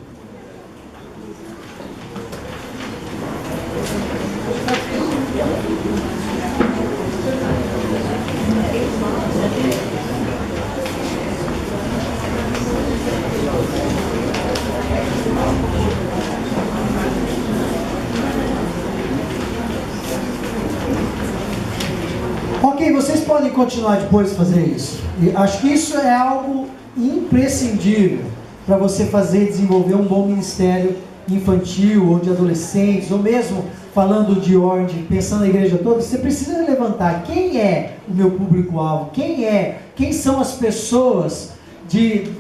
Ok, vocês podem continuar depois de fazer isso. E acho que isso é algo imprescindível para você fazer e desenvolver um bom ministério infantil ou de adolescentes, ou mesmo falando de ordem, pensando na igreja toda. Você precisa levantar quem é o meu público-alvo, quem são as pessoas de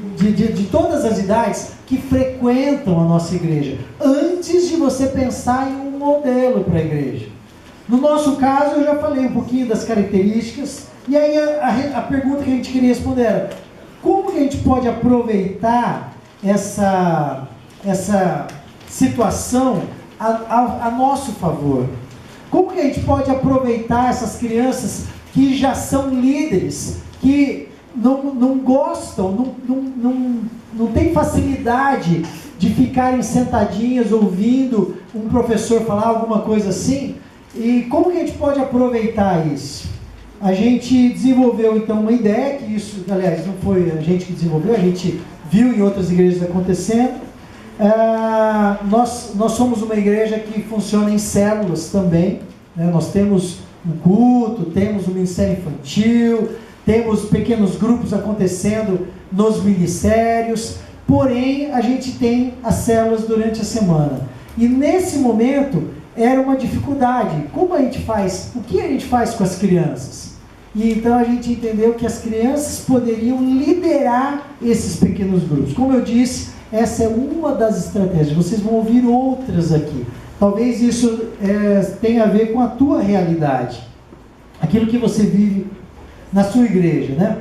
todas as idades que frequentam a nossa igreja, antes de você pensar em um modelo para a igreja. No nosso caso, eu já falei um pouquinho das características, e aí a pergunta que a gente queria responder era: como que a gente pode aproveitar essa situação a nosso favor? Como que a gente pode aproveitar essas crianças que já são líderes, que não gostam, não tem facilidade de ficarem sentadinhas ouvindo um professor falar alguma coisa assim? E como que a gente pode aproveitar isso? A gente desenvolveu então uma ideia, que isso, aliás, não foi a gente que desenvolveu, a gente viu em outras igrejas acontecendo. Nós somos uma igreja que funciona em células também, né? Nós temos um culto, temos um ministério infantil, temos pequenos grupos acontecendo nos ministérios, porém a gente tem as células durante a semana. E nesse momento era uma dificuldade. Como a gente faz? O que a gente faz com as crianças? E então a gente entendeu que as crianças poderiam liderar esses pequenos grupos. Como eu disse, essa é uma das estratégias. Vocês vão ouvir outras aqui. Talvez isso tenha a ver com a tua realidade, aquilo que você vive na sua igreja, né?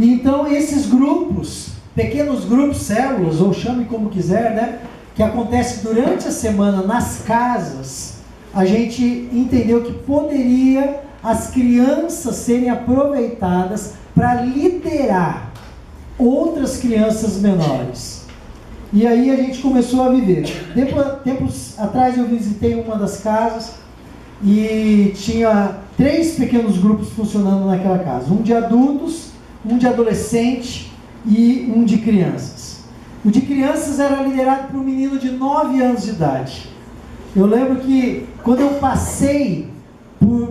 E então esses grupos, pequenos grupos, células, ou chame como quiser, né? Que acontece durante a semana nas casas, a gente entendeu que poderia as crianças serem aproveitadas para liderar outras crianças menores. E aí a gente começou a viver. Tempos atrás eu visitei uma das casas e tinha 3 pequenos grupos funcionando naquela casa. Um de adultos, um de adolescente e um de crianças. O de crianças era liderado por um menino de 9 anos de idade. Eu lembro que quando eu passei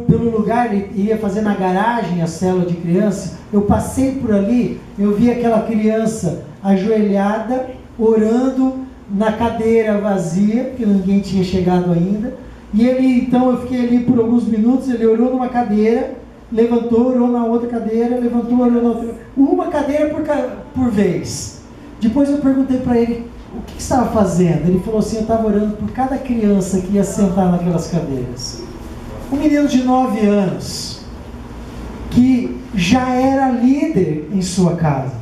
pelo lugar, ia fazer na garagem a célula de criança, eu passei por ali, eu vi aquela criança ajoelhada, orando na cadeira vazia, porque ninguém tinha chegado ainda. E então eu fiquei ali por alguns minutos, ele orou numa cadeira, levantou, orou na outra cadeira, levantou, orou na outra. Uma cadeira por vez. Depois eu perguntei para ele o que estava fazendo. Ele falou assim: eu estava orando por cada criança que ia sentar naquelas cadeiras. Um menino de 9 anos, que já era líder em sua casa,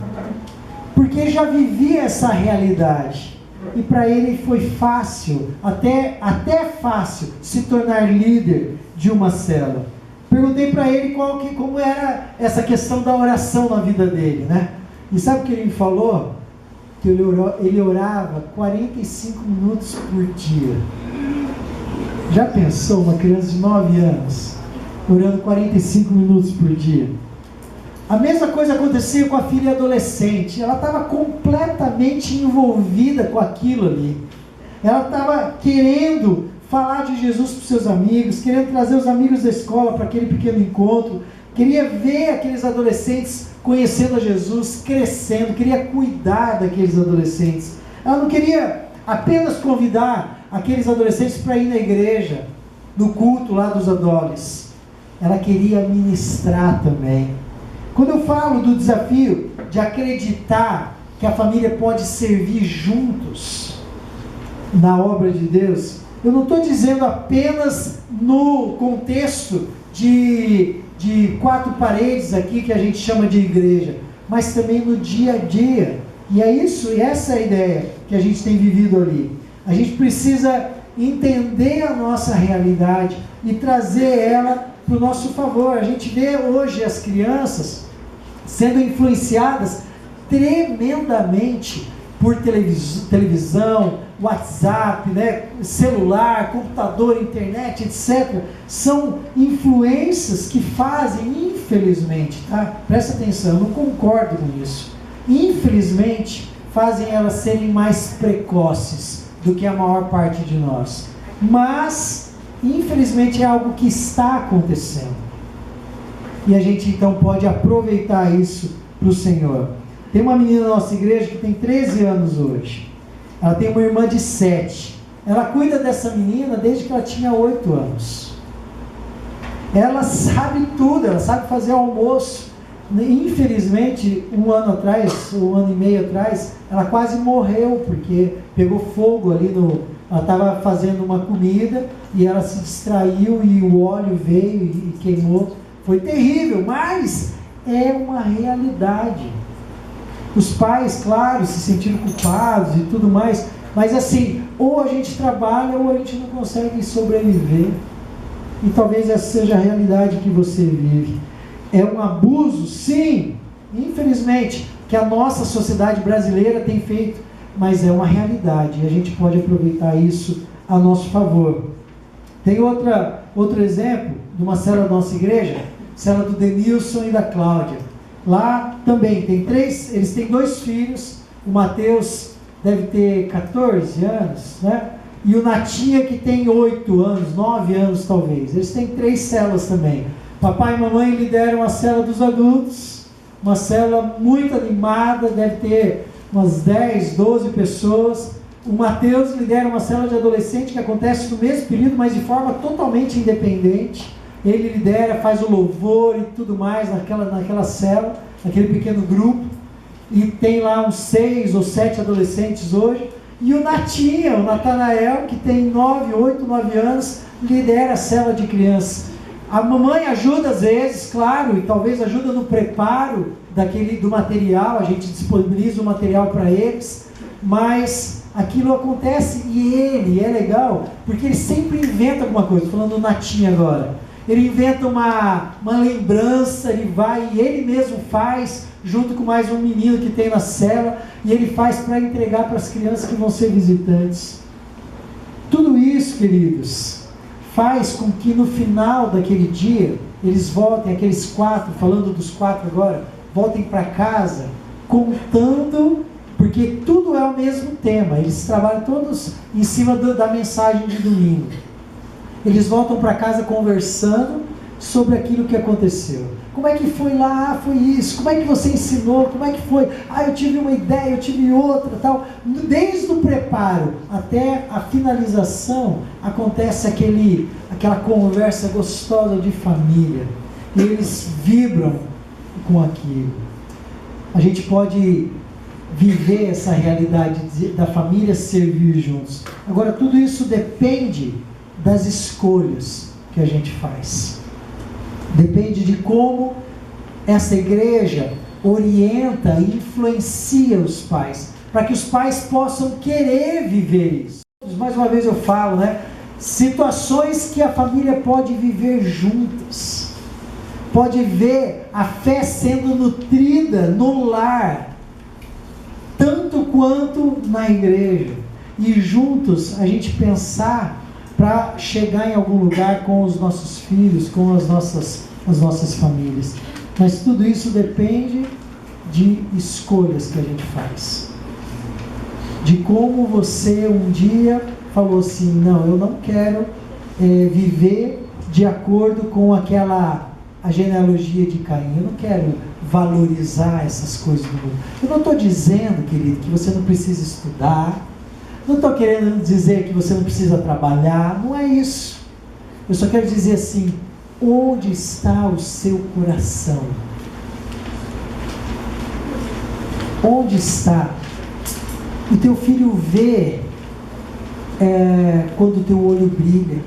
porque já vivia essa realidade. E para ele foi fácil, até fácil, se tornar líder de uma célula. Perguntei para ele como era essa questão da oração na vida dele, né? E sabe o que ele me falou? Que ele orava 45 minutos por dia. Já pensou uma criança de 9 anos orando 45 minutos por dia? A mesma coisa acontecia com a filha adolescente. Ela estava completamente envolvida com aquilo ali. Ela estava querendo falar de Jesus para os seus amigos, querendo trazer os amigos da escola para aquele pequeno encontro, queria ver aqueles adolescentes conhecendo a Jesus, crescendo, queria cuidar daqueles adolescentes. Ela não queria apenas convidar aqueles adolescentes para ir na igreja, no culto lá dos adolescentes. Ela queria ministrar também. Quando eu falo do desafio de acreditar que a família pode servir juntos na obra de Deus, eu não estou dizendo apenas no contexto de 4 paredes aqui que a gente chama de igreja, mas também no dia a dia. E é isso, e essa é a ideia que a gente tem vivido ali. A gente precisa entender a nossa realidade e trazer ela para o nosso favor. A gente vê hoje as crianças sendo influenciadas tremendamente por televisão, WhatsApp, né, celular, computador, internet, etc. São influências que fazem, infelizmente, tá? Presta atenção, eu não concordo com isso. Infelizmente, fazem elas serem mais precoces do que a maior parte de nós. Mas, infelizmente, é algo que está acontecendo. E a gente, então, pode aproveitar isso para o Senhor. Tem uma menina na nossa igreja que tem 13 anos hoje. Ela tem uma irmã de 7. Ela cuida dessa menina desde que ela tinha 8 anos. Ela sabe tudo, ela sabe fazer almoço. Infelizmente, um ano e meio atrás, ela quase morreu, porque pegou fogo ali ela estava fazendo uma comida e ela se distraiu e o óleo veio e queimou. Foi terrível, mas é uma realidade. Os pais, claro, se sentiram culpados e tudo mais, mas assim, ou a gente trabalha ou a gente não consegue sobreviver. E talvez essa seja a realidade que você vive. É um abuso, sim, infelizmente, que a nossa sociedade brasileira tem feito, mas é uma realidade e a gente pode aproveitar isso a nosso favor. Tem outro exemplo de uma célula da nossa igreja, célula do Denilson e da Cláudia. Lá também eles têm 2 filhos, o Mateus deve ter 14 anos, né? E o Natinha que tem 8 anos, 9 anos talvez. Eles têm 3 células também. Papai e mamãe lideram a célula dos adultos, uma célula muito animada, deve ter umas 10, 12 pessoas. O Mateus lidera uma célula de adolescente que acontece no mesmo período, mas de forma totalmente independente. Ele lidera, faz o louvor e tudo mais naquela célula, naquele pequeno grupo. E tem lá uns 6 ou 7 adolescentes hoje. E o Natinha, o Natanael, que tem 8, 9 anos, lidera a célula de crianças. A mamãe ajuda às vezes, claro, e talvez ajuda no preparo do material, a gente disponibiliza o material para eles, mas aquilo acontece e é legal, porque ele sempre inventa alguma coisa. Falando do Natinha agora, ele inventa uma lembrança, ele vai e ele mesmo faz, junto com mais um menino que tem na cela, e ele faz para entregar para as crianças que vão ser visitantes. Tudo isso, queridos, faz com que no final daquele dia, eles voltem, aqueles 4, falando dos 4 agora, voltem para casa, contando, porque tudo é o mesmo tema, eles trabalham todos em cima da mensagem de domingo. Eles voltam para casa conversando sobre aquilo que aconteceu. Como é que foi lá? Foi isso. Como é que você ensinou? Como é que foi? Eu tive uma ideia, eu tive outra, tal. Desde o preparo até a finalização, acontece aquela conversa gostosa de família. E eles vibram com aquilo. A gente pode viver essa realidade da família servir juntos. Agora, tudo isso depende das escolhas que a gente faz. Depende de como essa igreja orienta e influencia os pais, para que os pais possam querer viver isso. Mais uma vez eu falo, né? Situações que a família pode viver juntas. pode ver a fé sendo nutrida no lar, tanto quanto na igreja, e juntos a gente pensar para chegar em algum lugar com os nossos filhos, com as nossas famílias. Mas tudo isso depende de escolhas que a gente faz, de como você um dia falou assim: não, eu não quero viver de acordo com a genealogia de Caim, eu não quero valorizar essas coisas do mundo. Eu não estou dizendo, querido, que você não precisa estudar, não estou querendo dizer que você não precisa trabalhar, não é isso. Eu só quero dizer assim: onde está o seu coração? Onde está? O teu filho vê quando o teu olho brilha.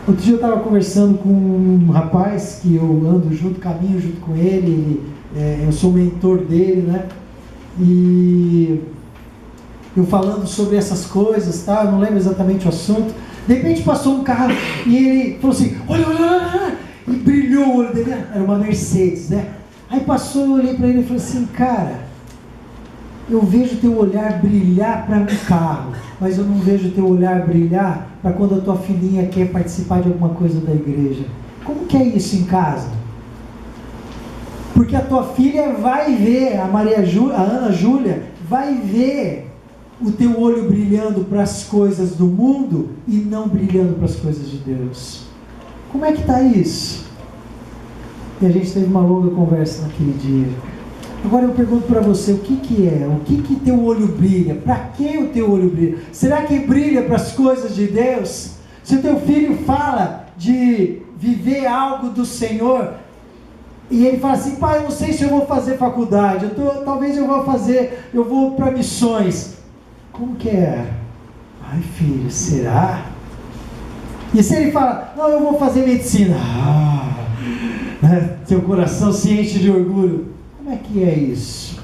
Outro dia eu estava conversando com um rapaz que eu ando junto, caminho junto com ele, eu sou mentor dele, né? E eu falando sobre essas coisas, tá? Eu não lembro exatamente o assunto. De repente passou um carro e ele falou assim: olha, e brilhou o olho dele, era uma Mercedes, né? Aí passou, eu olhei para ele e falei assim: cara, eu vejo teu olhar brilhar para um carro, mas eu não vejo teu olhar brilhar para quando a tua filhinha quer participar de alguma coisa da igreja. Como que é isso em casa? Porque a tua filha vai ver, a Ana Júlia vai ver o teu olho brilhando para as coisas do mundo e não brilhando para as coisas de Deus. Como é que está isso? E a gente teve uma longa conversa naquele dia. Agora eu pergunto para você: o que é? O que teu olho brilha? Para que o teu olho brilha? Será que brilha para as coisas de Deus? Se o teu filho fala de viver algo do Senhor e ele fala assim: pai, eu não sei se eu vou fazer faculdade, talvez eu vou para missões. Como que é? Ai, filho, será? E se ele fala: não, eu vou fazer medicina. Seu coração se enche de orgulho. Como é que é isso?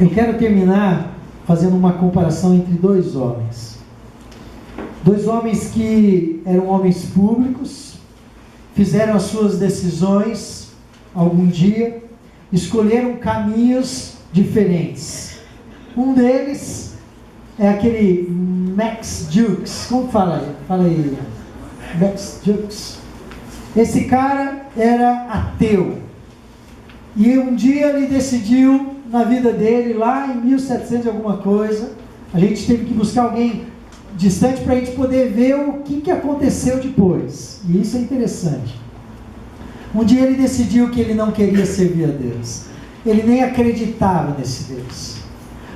Eu quero terminar fazendo uma comparação entre dois homens. Dois homens que eram homens públicos, fizeram as suas decisões algum dia, escolheram caminhos diferentes. Um deles é aquele Max Jukes. Como fala aí? Fala aí. Max Jukes. Esse cara era ateu. E um dia ele decidiu, na vida dele, lá em 1700 alguma coisa, a gente teve que buscar alguém distante para a gente poder ver o que aconteceu depois. E isso é interessante. Um dia ele decidiu que ele não queria servir a Deus. Ele nem acreditava nesse Deus.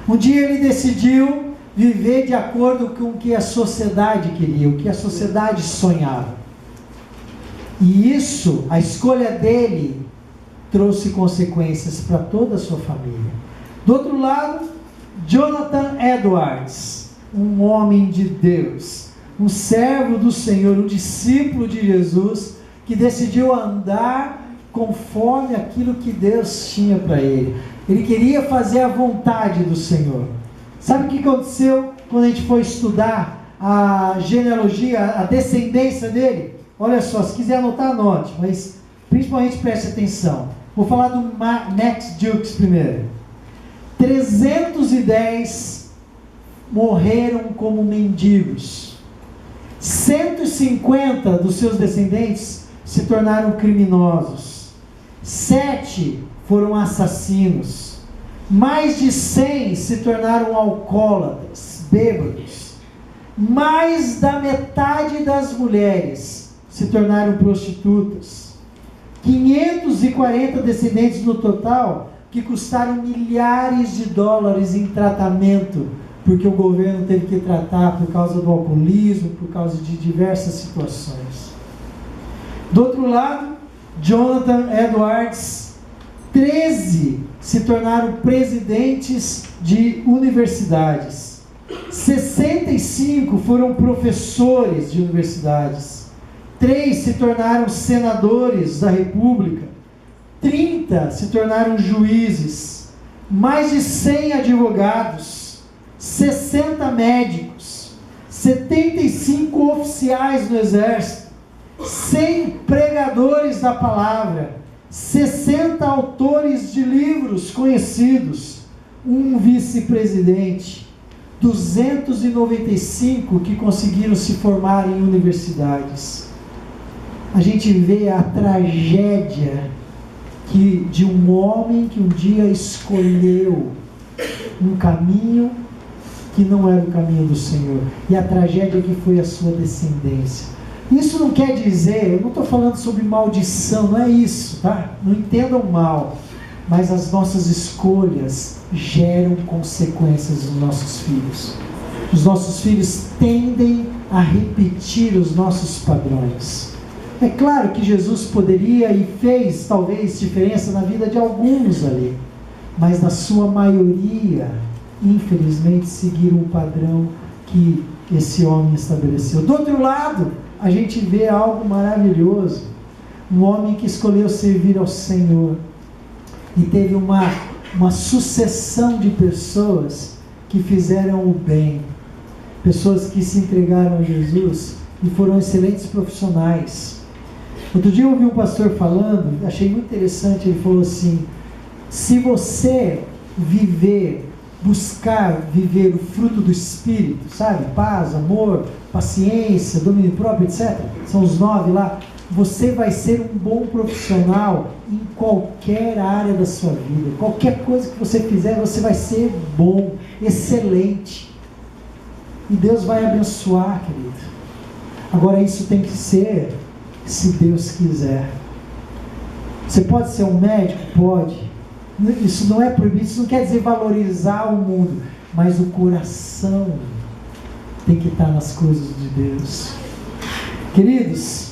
Um dia ele decidiu viver de acordo com o que a sociedade queria, o que a sociedade sonhava. E isso, a escolha dele, trouxe consequências para toda a sua família. Do outro lado, Jonathan Edwards, um homem de Deus, um servo do Senhor, um discípulo de Jesus, que decidiu andar conforme aquilo que Deus tinha para ele. Ele queria fazer a vontade do Senhor. Sabe o que aconteceu quando a gente foi estudar a genealogia, a descendência dele? Olha só, se quiser anotar, anote, mas principalmente preste atenção. Vou falar do Max Jukes primeiro. 310 morreram como mendigos. 150 dos seus descendentes se tornaram criminosos. 7 foram assassinos. Mais de 100 se tornaram alcoólatras, bêbados. Mais da metade das mulheres se tornaram prostitutas. 540 descendentes no total, que custaram milhares de dólares em tratamento, porque o governo teve que tratar por causa do alcoolismo, por causa de diversas situações. Do outro lado, Jonathan Edwards, 13 se tornaram presidentes de universidades. 65 foram professores de universidades. 3 se tornaram senadores da República. 30 se tornaram juízes. Mais de 100 advogados. 60 médicos. 75 oficiais no exército. 100 pregadores da palavra, 60 autores de livros conhecidos, um vice-presidente, 295 que conseguiram se formar em universidades. A gente vê a tragédia de um homem que um dia escolheu um caminho que não era o caminho do Senhor, e a tragédia que foi a sua descendência. Isso não quer dizer, eu não estou falando sobre maldição, não é isso, tá? Não entendam mal, mas as nossas escolhas geram consequências nos nossos filhos. Os nossos filhos tendem a repetir os nossos padrões. É claro que Jesus poderia e fez talvez diferença na vida de alguns ali, mas na sua maioria, infelizmente, seguiram o padrão que esse homem estabeleceu. Do outro lado, a gente vê algo maravilhoso, um homem que escolheu servir ao Senhor, e teve uma sucessão de pessoas que fizeram o bem, pessoas que se entregaram a Jesus e foram excelentes profissionais. Outro dia eu ouvi um pastor falando, achei muito interessante, ele falou assim: se você buscar viver o fruto do Espírito, sabe? Paz, amor, paciência, domínio próprio, etc. São os 9 lá. Você vai ser um bom profissional em qualquer área da sua vida. Qualquer coisa que você fizer, você vai ser bom, excelente. E Deus vai abençoar, querido. Agora, isso tem que ser, se Deus quiser. Você pode ser um médico? Pode. Isso não é proibido, isso não quer dizer valorizar o mundo, mas o coração tem que estar nas coisas de Deus. Queridos,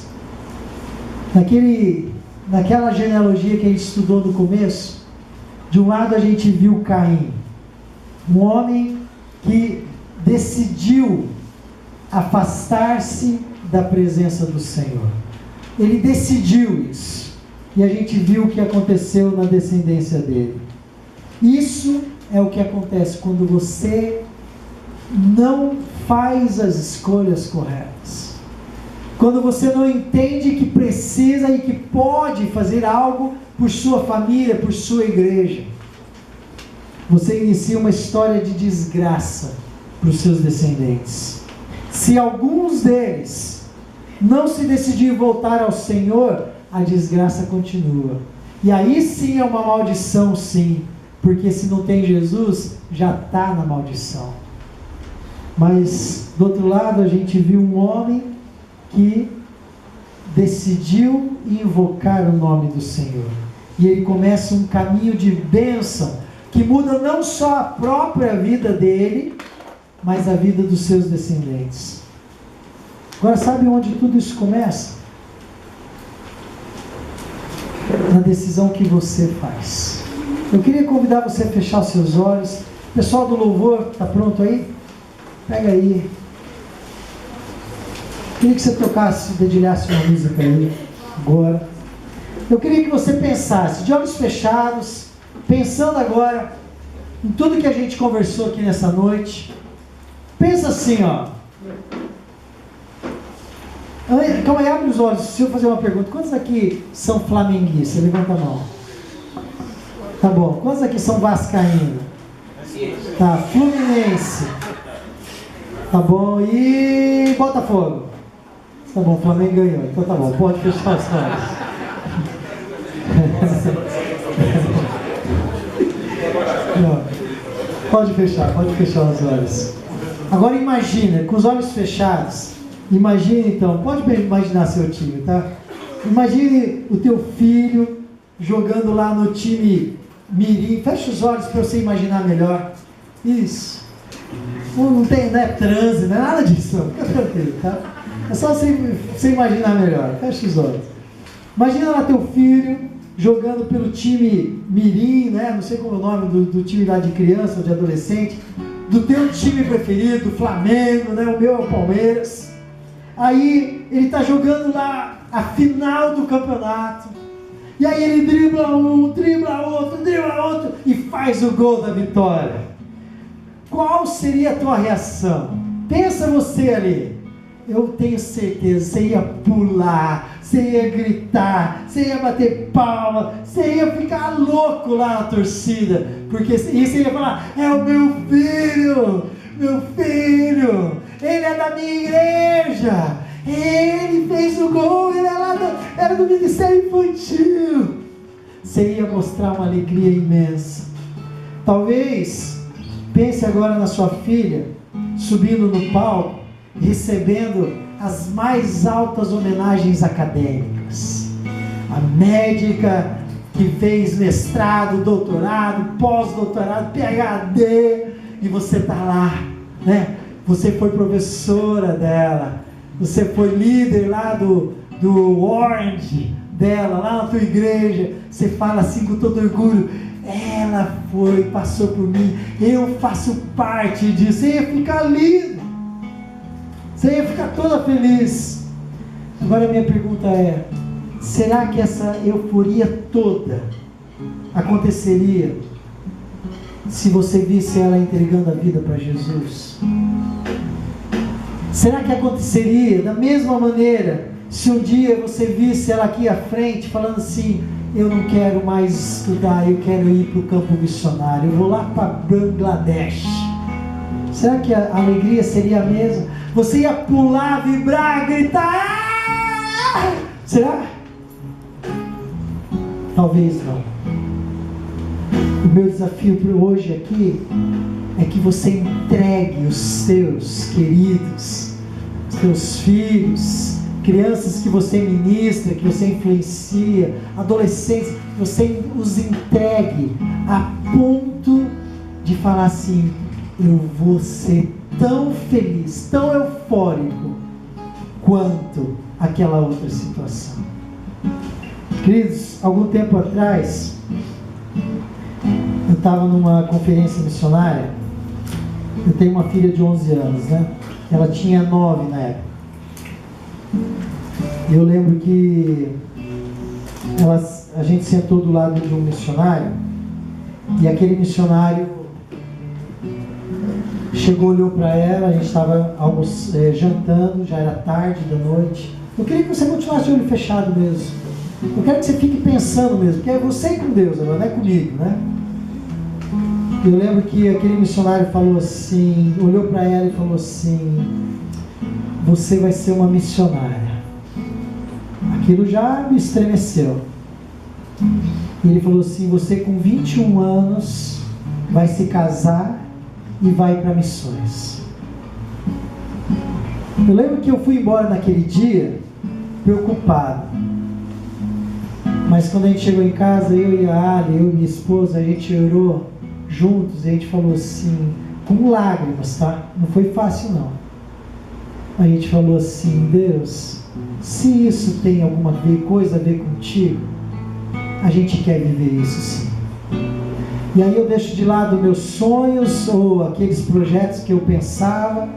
naquela genealogia que a gente estudou no começo, de um lado a gente viu Caim, um homem que decidiu afastar-se da presença do Senhor. Ele decidiu isso. E a gente viu o que aconteceu na descendência dele. Isso é o que acontece quando você não faz as escolhas corretas. Quando você não entende que precisa e que pode fazer algo por sua família, por sua igreja. Você inicia uma história de desgraça para os seus descendentes. Se alguns deles não se decidirem voltar ao Senhor, a desgraça continua. E aí sim é uma maldição, sim. Porque se não tem Jesus, já está na maldição. Mas, do outro lado, a gente viu um homem que decidiu invocar o nome do Senhor. E ele começa um caminho de bênção, que muda não só a própria vida dele, mas a vida dos seus descendentes. Agora, sabe onde tudo isso começa? Na decisão que você faz. Eu queria convidar você a fechar os seus olhos. Pessoal do louvor, está pronto aí? Pega aí. Queria que você tocasse, dedilhasse uma música aí, agora. Eu queria que você pensasse, de olhos fechados, pensando agora em tudo que a gente conversou aqui nessa noite. Pensa assim, ó. Calma aí, abre os olhos. Se eu fazer uma pergunta, quantos aqui são flamenguistas? Levanta a mão. Tá bom. Quantos aqui são vascaínos? Tá, Fluminense. Tá bom. E Botafogo? Tá bom, o Flamengo ganhou. Então tá bom, pode fechar os olhos. Não. Pode fechar os olhos. Agora imagina, com os olhos fechados. Imagine então, pode imaginar seu time, tá? Imagine o teu filho jogando lá no time mirim. Fecha os olhos para você imaginar melhor. Isso. Não é transe, não é nada disso, não. Fica tranquilo, tá? É só você imaginar melhor. Fecha os olhos. Imagina lá teu filho jogando pelo time mirim, né? Não sei como é o nome do time lá de criança ou de adolescente. Do teu time preferido, Flamengo, né? O meu é o Palmeiras. Aí ele está jogando lá a final do campeonato. E aí ele dribla um, dribla outro e faz o gol da vitória. Qual seria a tua reação? Pensa você ali. eu tenho certeza, você ia pular, você ia gritar, você ia bater palma, você ia ficar louco lá na torcida, porque e você ia falar, é o meu filho, ele é da minha igreja, ele fez o gol, ele era do Ministério Infantil. Você ia mostrar uma alegria imensa. Talvez, pense agora na sua filha, subindo no palco, recebendo as mais altas homenagens acadêmicas. A médica que fez mestrado, doutorado, pós-doutorado, PhD, e você está lá, né? Você foi professora dela, você foi líder lá do Orange dela, lá na tua igreja. Você fala assim com todo orgulho, ela passou por mim, eu faço parte disso. Você ia ficar lindo, você ia ficar toda feliz. Agora a minha pergunta é, será que essa euforia toda aconteceria se você visse ela entregando a vida para Jesus? Será que aconteceria da mesma maneira se um dia você visse ela aqui à frente falando assim, eu não quero mais estudar, eu quero ir para o campo missionário, eu vou lá para Bangladesh? Será que a alegria seria a mesma? Você ia pular, vibrar, gritar? Será? Talvez não. O meu desafio para hoje aqui é que você entregue os seus queridos, os seus filhos, crianças que você ministra, que você influencia, adolescentes, que você os entregue a ponto de falar assim, eu vou ser tão feliz, tão eufórico quanto aquela outra situação. Queridos, algum tempo atrás eu estava numa conferência missionária. Eu tenho uma filha de 11 anos, né? Ela tinha 9 na época. E eu lembro que a gente sentou do lado de um missionário, e aquele missionário chegou, olhou para ela, a gente estava jantando, já era tarde da noite. Eu queria que você continuasse de olho fechado mesmo. Eu quero que você fique pensando mesmo, porque é você com Deus agora, não é comigo, né? Eu lembro que aquele missionário falou assim, olhou para ela e falou assim, você vai ser uma missionária. Aquilo já me estremeceu. E ele falou assim, você com 21 anos vai se casar e vai para missões. Eu lembro que eu fui embora naquele dia preocupado. Mas quando a gente chegou em casa, eu e a Ali, eu e minha esposa, a gente orou juntos e a gente falou assim, com lágrimas, tá? Não foi fácil não. A gente falou assim, Deus, se isso tem alguma coisa a ver contigo, a gente quer viver isso sim. E aí eu deixo de lado meus sonhos ou aqueles projetos que eu pensava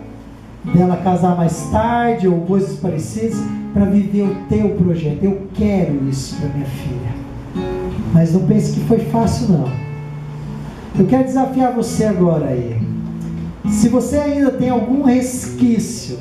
dela casar mais tarde ou coisas parecidas para viver o teu projeto. Eu quero isso para minha filha. Mas não pense que foi fácil não. Eu quero desafiar você agora aí. Se você ainda tem algum resquício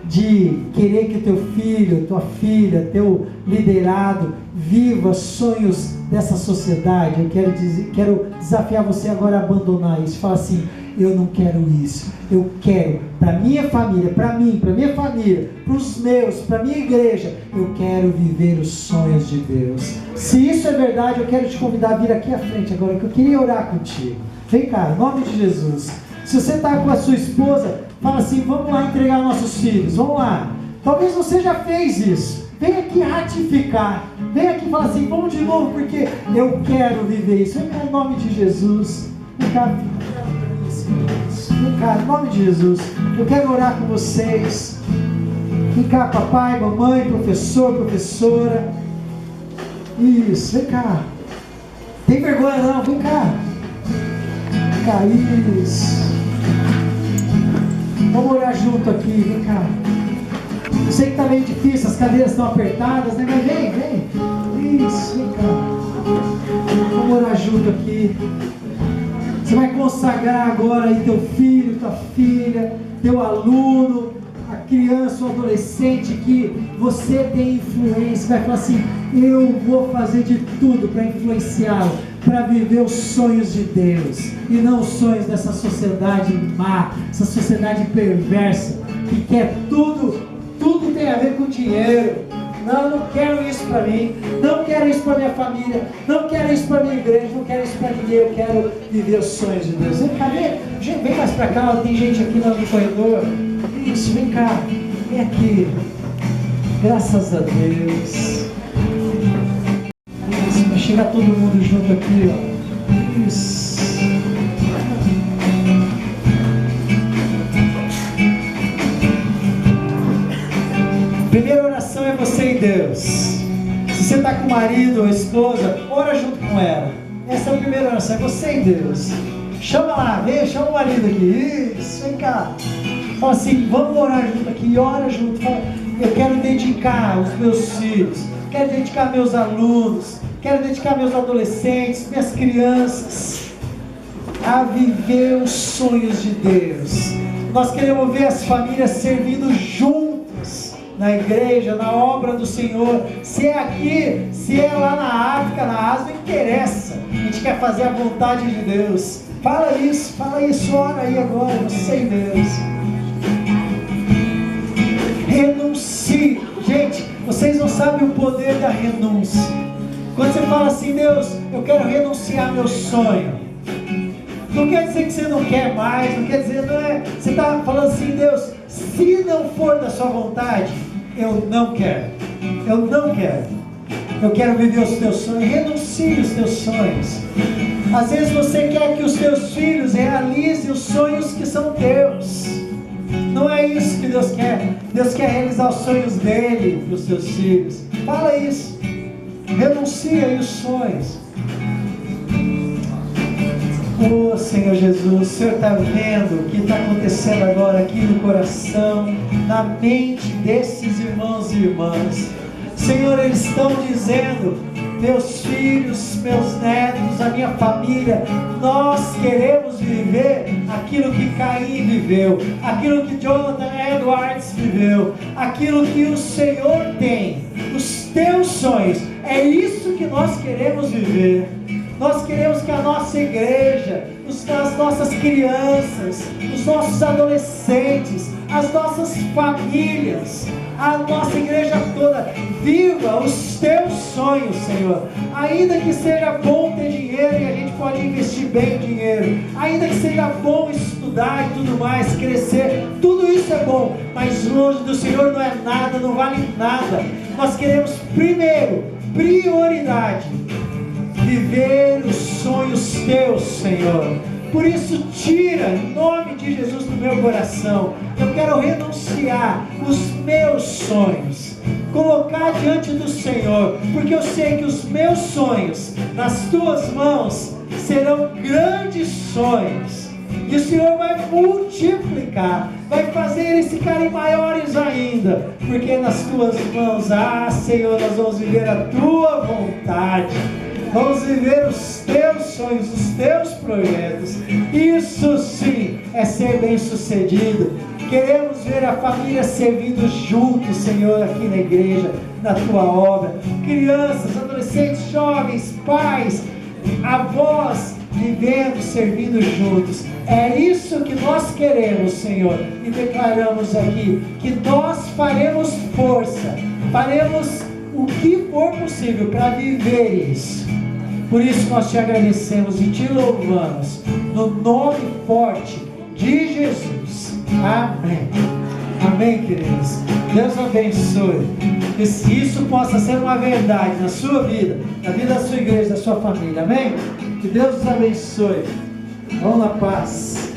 de querer que teu filho, tua filha, teu liderado viva sonhos dessa sociedade, eu quero desafiar você agora a abandonar isso. Fala assim, eu não quero isso. Eu quero para minha família, para mim, para minha família, para os meus, para minha igreja, eu quero viver os sonhos de Deus. Se isso é verdade, eu quero te convidar a vir aqui à frente agora, que eu queria orar contigo. Vem cá, em nome de Jesus. Se você está com a sua esposa, fala assim, vamos lá entregar nossos filhos, vamos lá. Talvez você já fez isso. Vem aqui ratificar. Vem aqui e fala assim, vamos de novo, porque eu quero viver isso. Vem cá, em nome de Jesus. Vem cá, em nome de Jesus. Eu quero orar com vocês. Vem cá, papai, mamãe, professor, professora. Isso, vem cá. Tem vergonha não, vem cá. Vem cá, isso. Vamos orar junto aqui, vem cá. Eu sei que está meio difícil, as cadeiras estão apertadas, né? Mas vem. Isso, vem cá. Vamos orar junto aqui. Você vai consagrar agora aí teu filho, tua filha, teu aluno, criança ou adolescente que você tem influência, vai falar assim: eu vou fazer de tudo para influenciá-lo, para viver os sonhos de Deus e não os sonhos dessa sociedade má, essa sociedade perversa que quer tudo tem a ver com dinheiro. Não, não quero isso para mim, não quero isso para minha família, não quero isso para minha igreja, não quero isso para ninguém, eu quero viver os sonhos de Deus. Vem mais para cá, tem gente aqui no corredor. Isso, vem cá, vem aqui. Graças a Deus. Isso, vai chegar todo mundo junto aqui, ó. Isso. Primeira oração é você e Deus. Se você está com o marido ou esposa, ora junto com ela. Essa é a primeira oração, é você e Deus. Chama lá, vem, chama o marido aqui. Isso, vem cá. Fala assim, vamos orar junto aqui, ora junto. Fala, eu quero dedicar os meus filhos, quero dedicar meus alunos, quero dedicar meus adolescentes, minhas crianças, a viver os sonhos de Deus. Nós queremos ver as famílias servindo juntas na igreja, na obra do Senhor. Se é aqui, se é lá na África, na Ásia, não interessa. A gente quer fazer a vontade de Deus. Fala isso, ora aí agora, você e Deus. Renuncie. Gente, vocês não sabem o poder da renúncia. Quando você fala assim: Deus, eu quero renunciar meu sonho, não quer dizer que você não quer mais, não quer dizer, não é, você está falando assim: Deus, se não for da sua vontade, eu não quero, eu quero viver os teus sonhos. Renuncie os teus sonhos. Às vezes você quer que os teus filhos realizem os sonhos que são teus. Não é isso que Deus quer. Deus quer realizar os sonhos dele para os seus filhos. Fala isso. Renuncia aí os sonhos. Oh Senhor Jesus, o Senhor está vendo o que está acontecendo agora aqui no coração, na mente desses irmãos e irmãs. Senhor, eles estão dizendo: meus filhos, meus netos, a minha família, nós queremos viver aquilo que Caim viveu, aquilo que Jonathan Edwards viveu, aquilo que o Senhor tem, os teus sonhos. É isso que nós queremos viver. Nós queremos que a nossa igreja, as nossas crianças, os nossos adolescentes, as nossas famílias, a nossa igreja toda viva os teus sonhos, Senhor. Ainda que seja bom ter dinheiro e a gente pode investir bem dinheiro, ainda que seja bom estudar e tudo mais, crescer, tudo isso é bom, mas longe do Senhor não é nada, não vale nada. Nós queremos primeiro, prioridade, viver os sonhos teus, Senhor. Por isso, tira, em nome de Jesus, do meu coração. Eu quero renunciar os meus sonhos, colocar diante do Senhor, porque eu sei que os meus sonhos, nas tuas mãos, serão grandes sonhos. E o Senhor vai multiplicar, vai fazer eles ficarem maiores ainda, porque nas tuas mãos, Senhor, nós vamos viver a tua vontade. Vamos viver os teus sonhos, os teus projetos. Isso sim é ser bem sucedido. Queremos ver a família servindo juntos, Senhor, aqui na igreja, na tua obra. Crianças, adolescentes, jovens, pais, avós, vivendo, servindo juntos. É isso que nós queremos, Senhor. E declaramos aqui que nós faremos força, faremos o que for possível para viver isso. Por isso nós te agradecemos e te louvamos, no nome forte de Jesus. Amém. Amém, queridos. Deus abençoe. Que isso possa ser uma verdade na sua vida, na vida da sua igreja, da sua família. Amém? Que Deus os abençoe. Vamos na paz.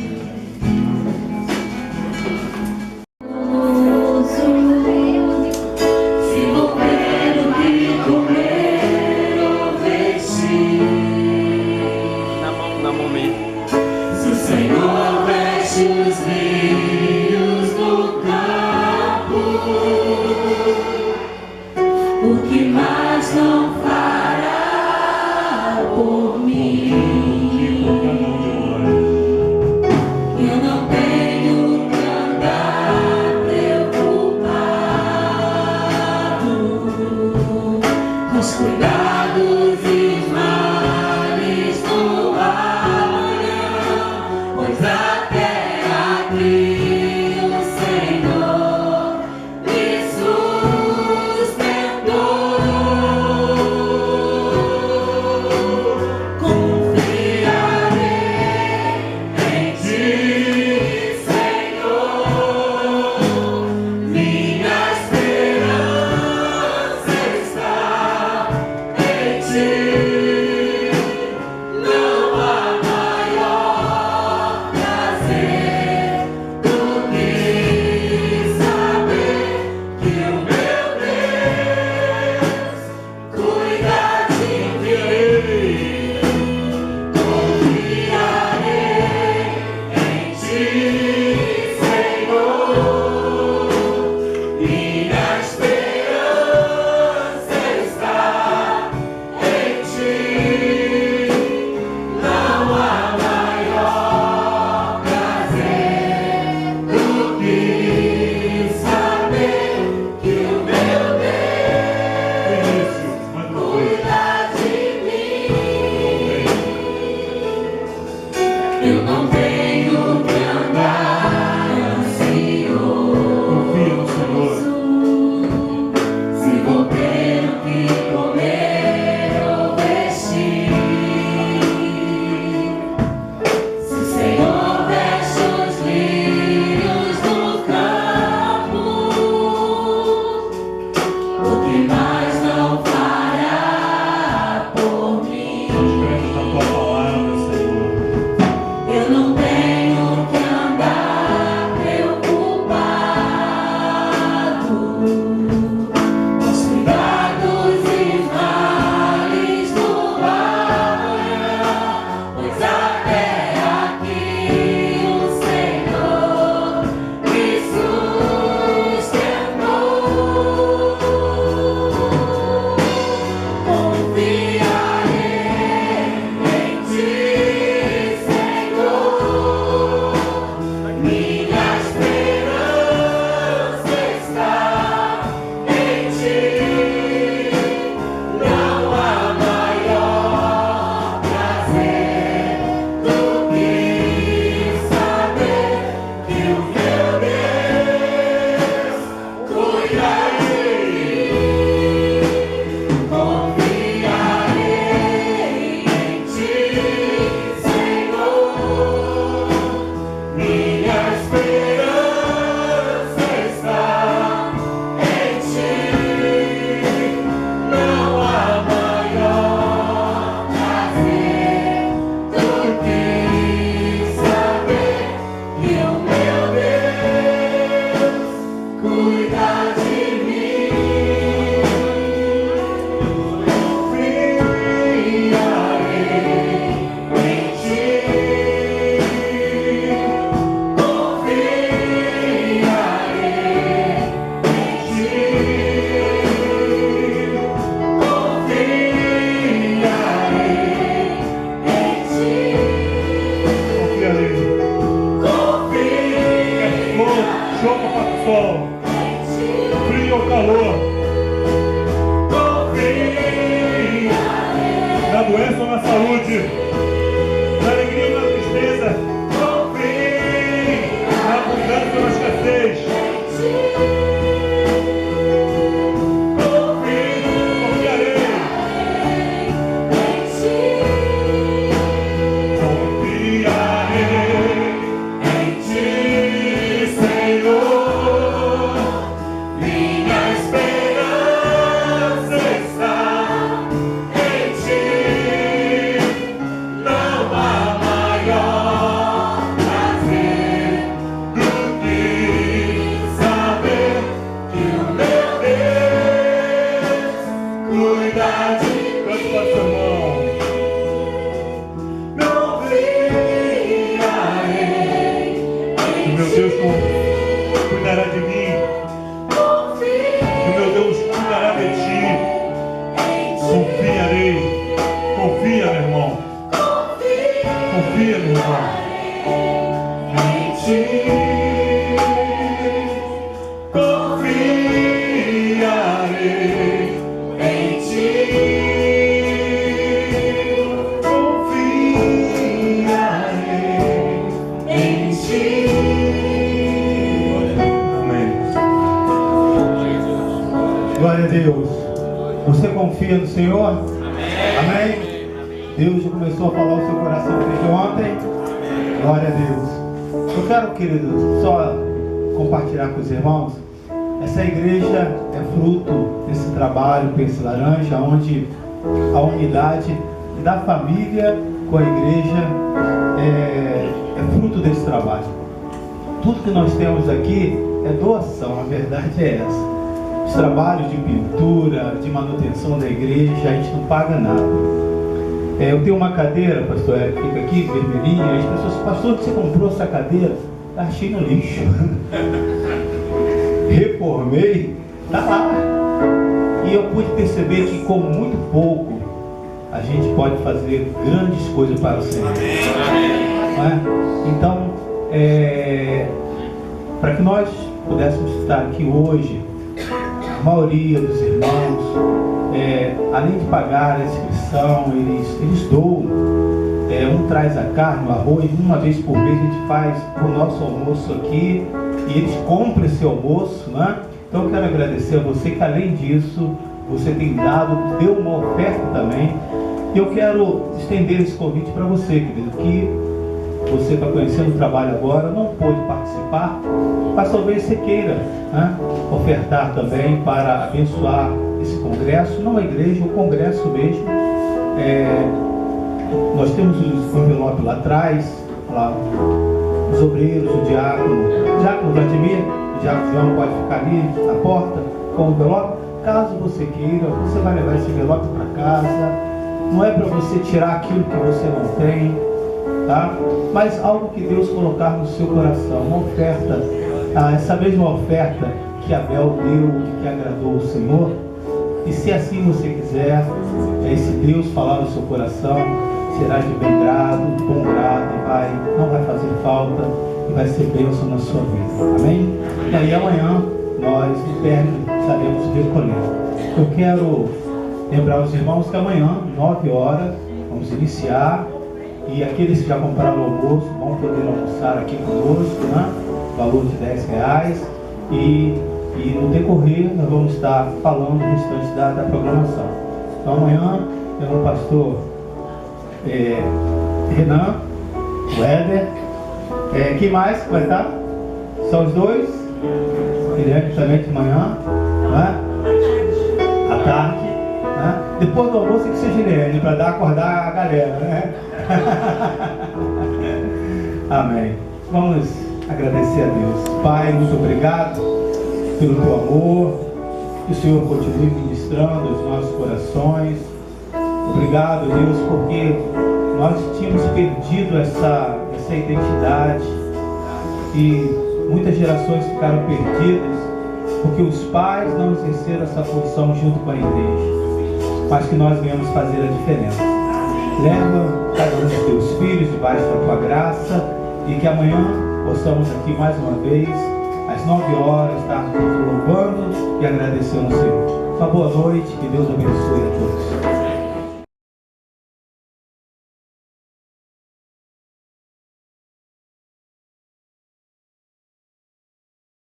saúde, na alegria ou na tristeza. Confie na abundância ou na escassez. Glória a Deus. Você confia no Senhor? Amém? Deus já começou a falar o seu coração desde ontem. Glória a Deus. Eu quero, querido, só compartilhar com os irmãos. Essa igreja é fruto desse trabalho Pense Laranja, onde a unidade da família com a igreja é fruto desse trabalho. Tudo que nós temos aqui é doação, a verdade é essa. Os trabalhos de pintura, de manutenção da igreja, a gente não paga nada. Eu tenho uma cadeira, pastor Eric, fica aqui, vermelhinha, e as pessoas, pastor, você comprou essa cadeira? Achei no lixo. Reformei, tá lá. E eu pude perceber que com muito pouco a gente pode fazer grandes coisas para o Senhor. Não é? Então, para que nós pudéssemos estar aqui hoje, a maioria dos irmãos, além de pagar a inscrição, eles doam. Um traz a carne, o arroz, uma vez por mês a gente faz o nosso almoço aqui e eles compram esse almoço, né? Então eu quero agradecer a você que além disso, você tem dado, deu uma oferta também. E eu quero estender esse convite para você, querido, que você está conhecendo o trabalho agora, não pôde participar, mas talvez você queira, né, ofertar também para abençoar esse congresso, não a igreja, o congresso mesmo. Nós temos os envelopes lá atrás, lá, os obreiros, o diácono Vladimir, o diácono João pode ficar ali na porta com o envelope. Caso você queira, você vai levar esse envelope para casa. Não é para você tirar aquilo que você não tem, tá? Mas algo que Deus colocar no seu coração, uma oferta, essa mesma oferta que Abel deu, que agradou o Senhor. E se assim você quiser, se Deus falar no seu coração, será de bom grado, e não vai fazer falta e vai ser bênção na sua vida. Amém? E aí amanhã nós, no término, estaremos recolhendo. Eu quero lembrar os irmãos que amanhã, 9 horas, vamos iniciar. E aqueles que já compraram o almoço vão poder almoçar aqui conosco, né? Valor de R$10. E no decorrer nós vamos estar falando o restante da programação. Então amanhã tem o pastor Renan, o Éder. Quem mais vai estar? São os dois. Guilherme também de manhã, né? À tarde, né? Depois do almoço tem que ser Guilherme, para acordar a galera, né? Amém. Vamos agradecer a Deus. Pai, muito obrigado pelo teu amor. Que o Senhor continue ministrando os nossos corações. Obrigado, Deus, porque nós tínhamos perdido essa identidade e muitas gerações ficaram perdidas porque os pais não exerceram essa função junto com a igreja, mas que nós viemos fazer a diferença. Leva cada um dos teus filhos debaixo da tua graça e que amanhã possamos aqui mais uma vez, às 9 horas, estarmos louvando e agradecendo ao Senhor. Uma boa noite, que Deus abençoe a todos.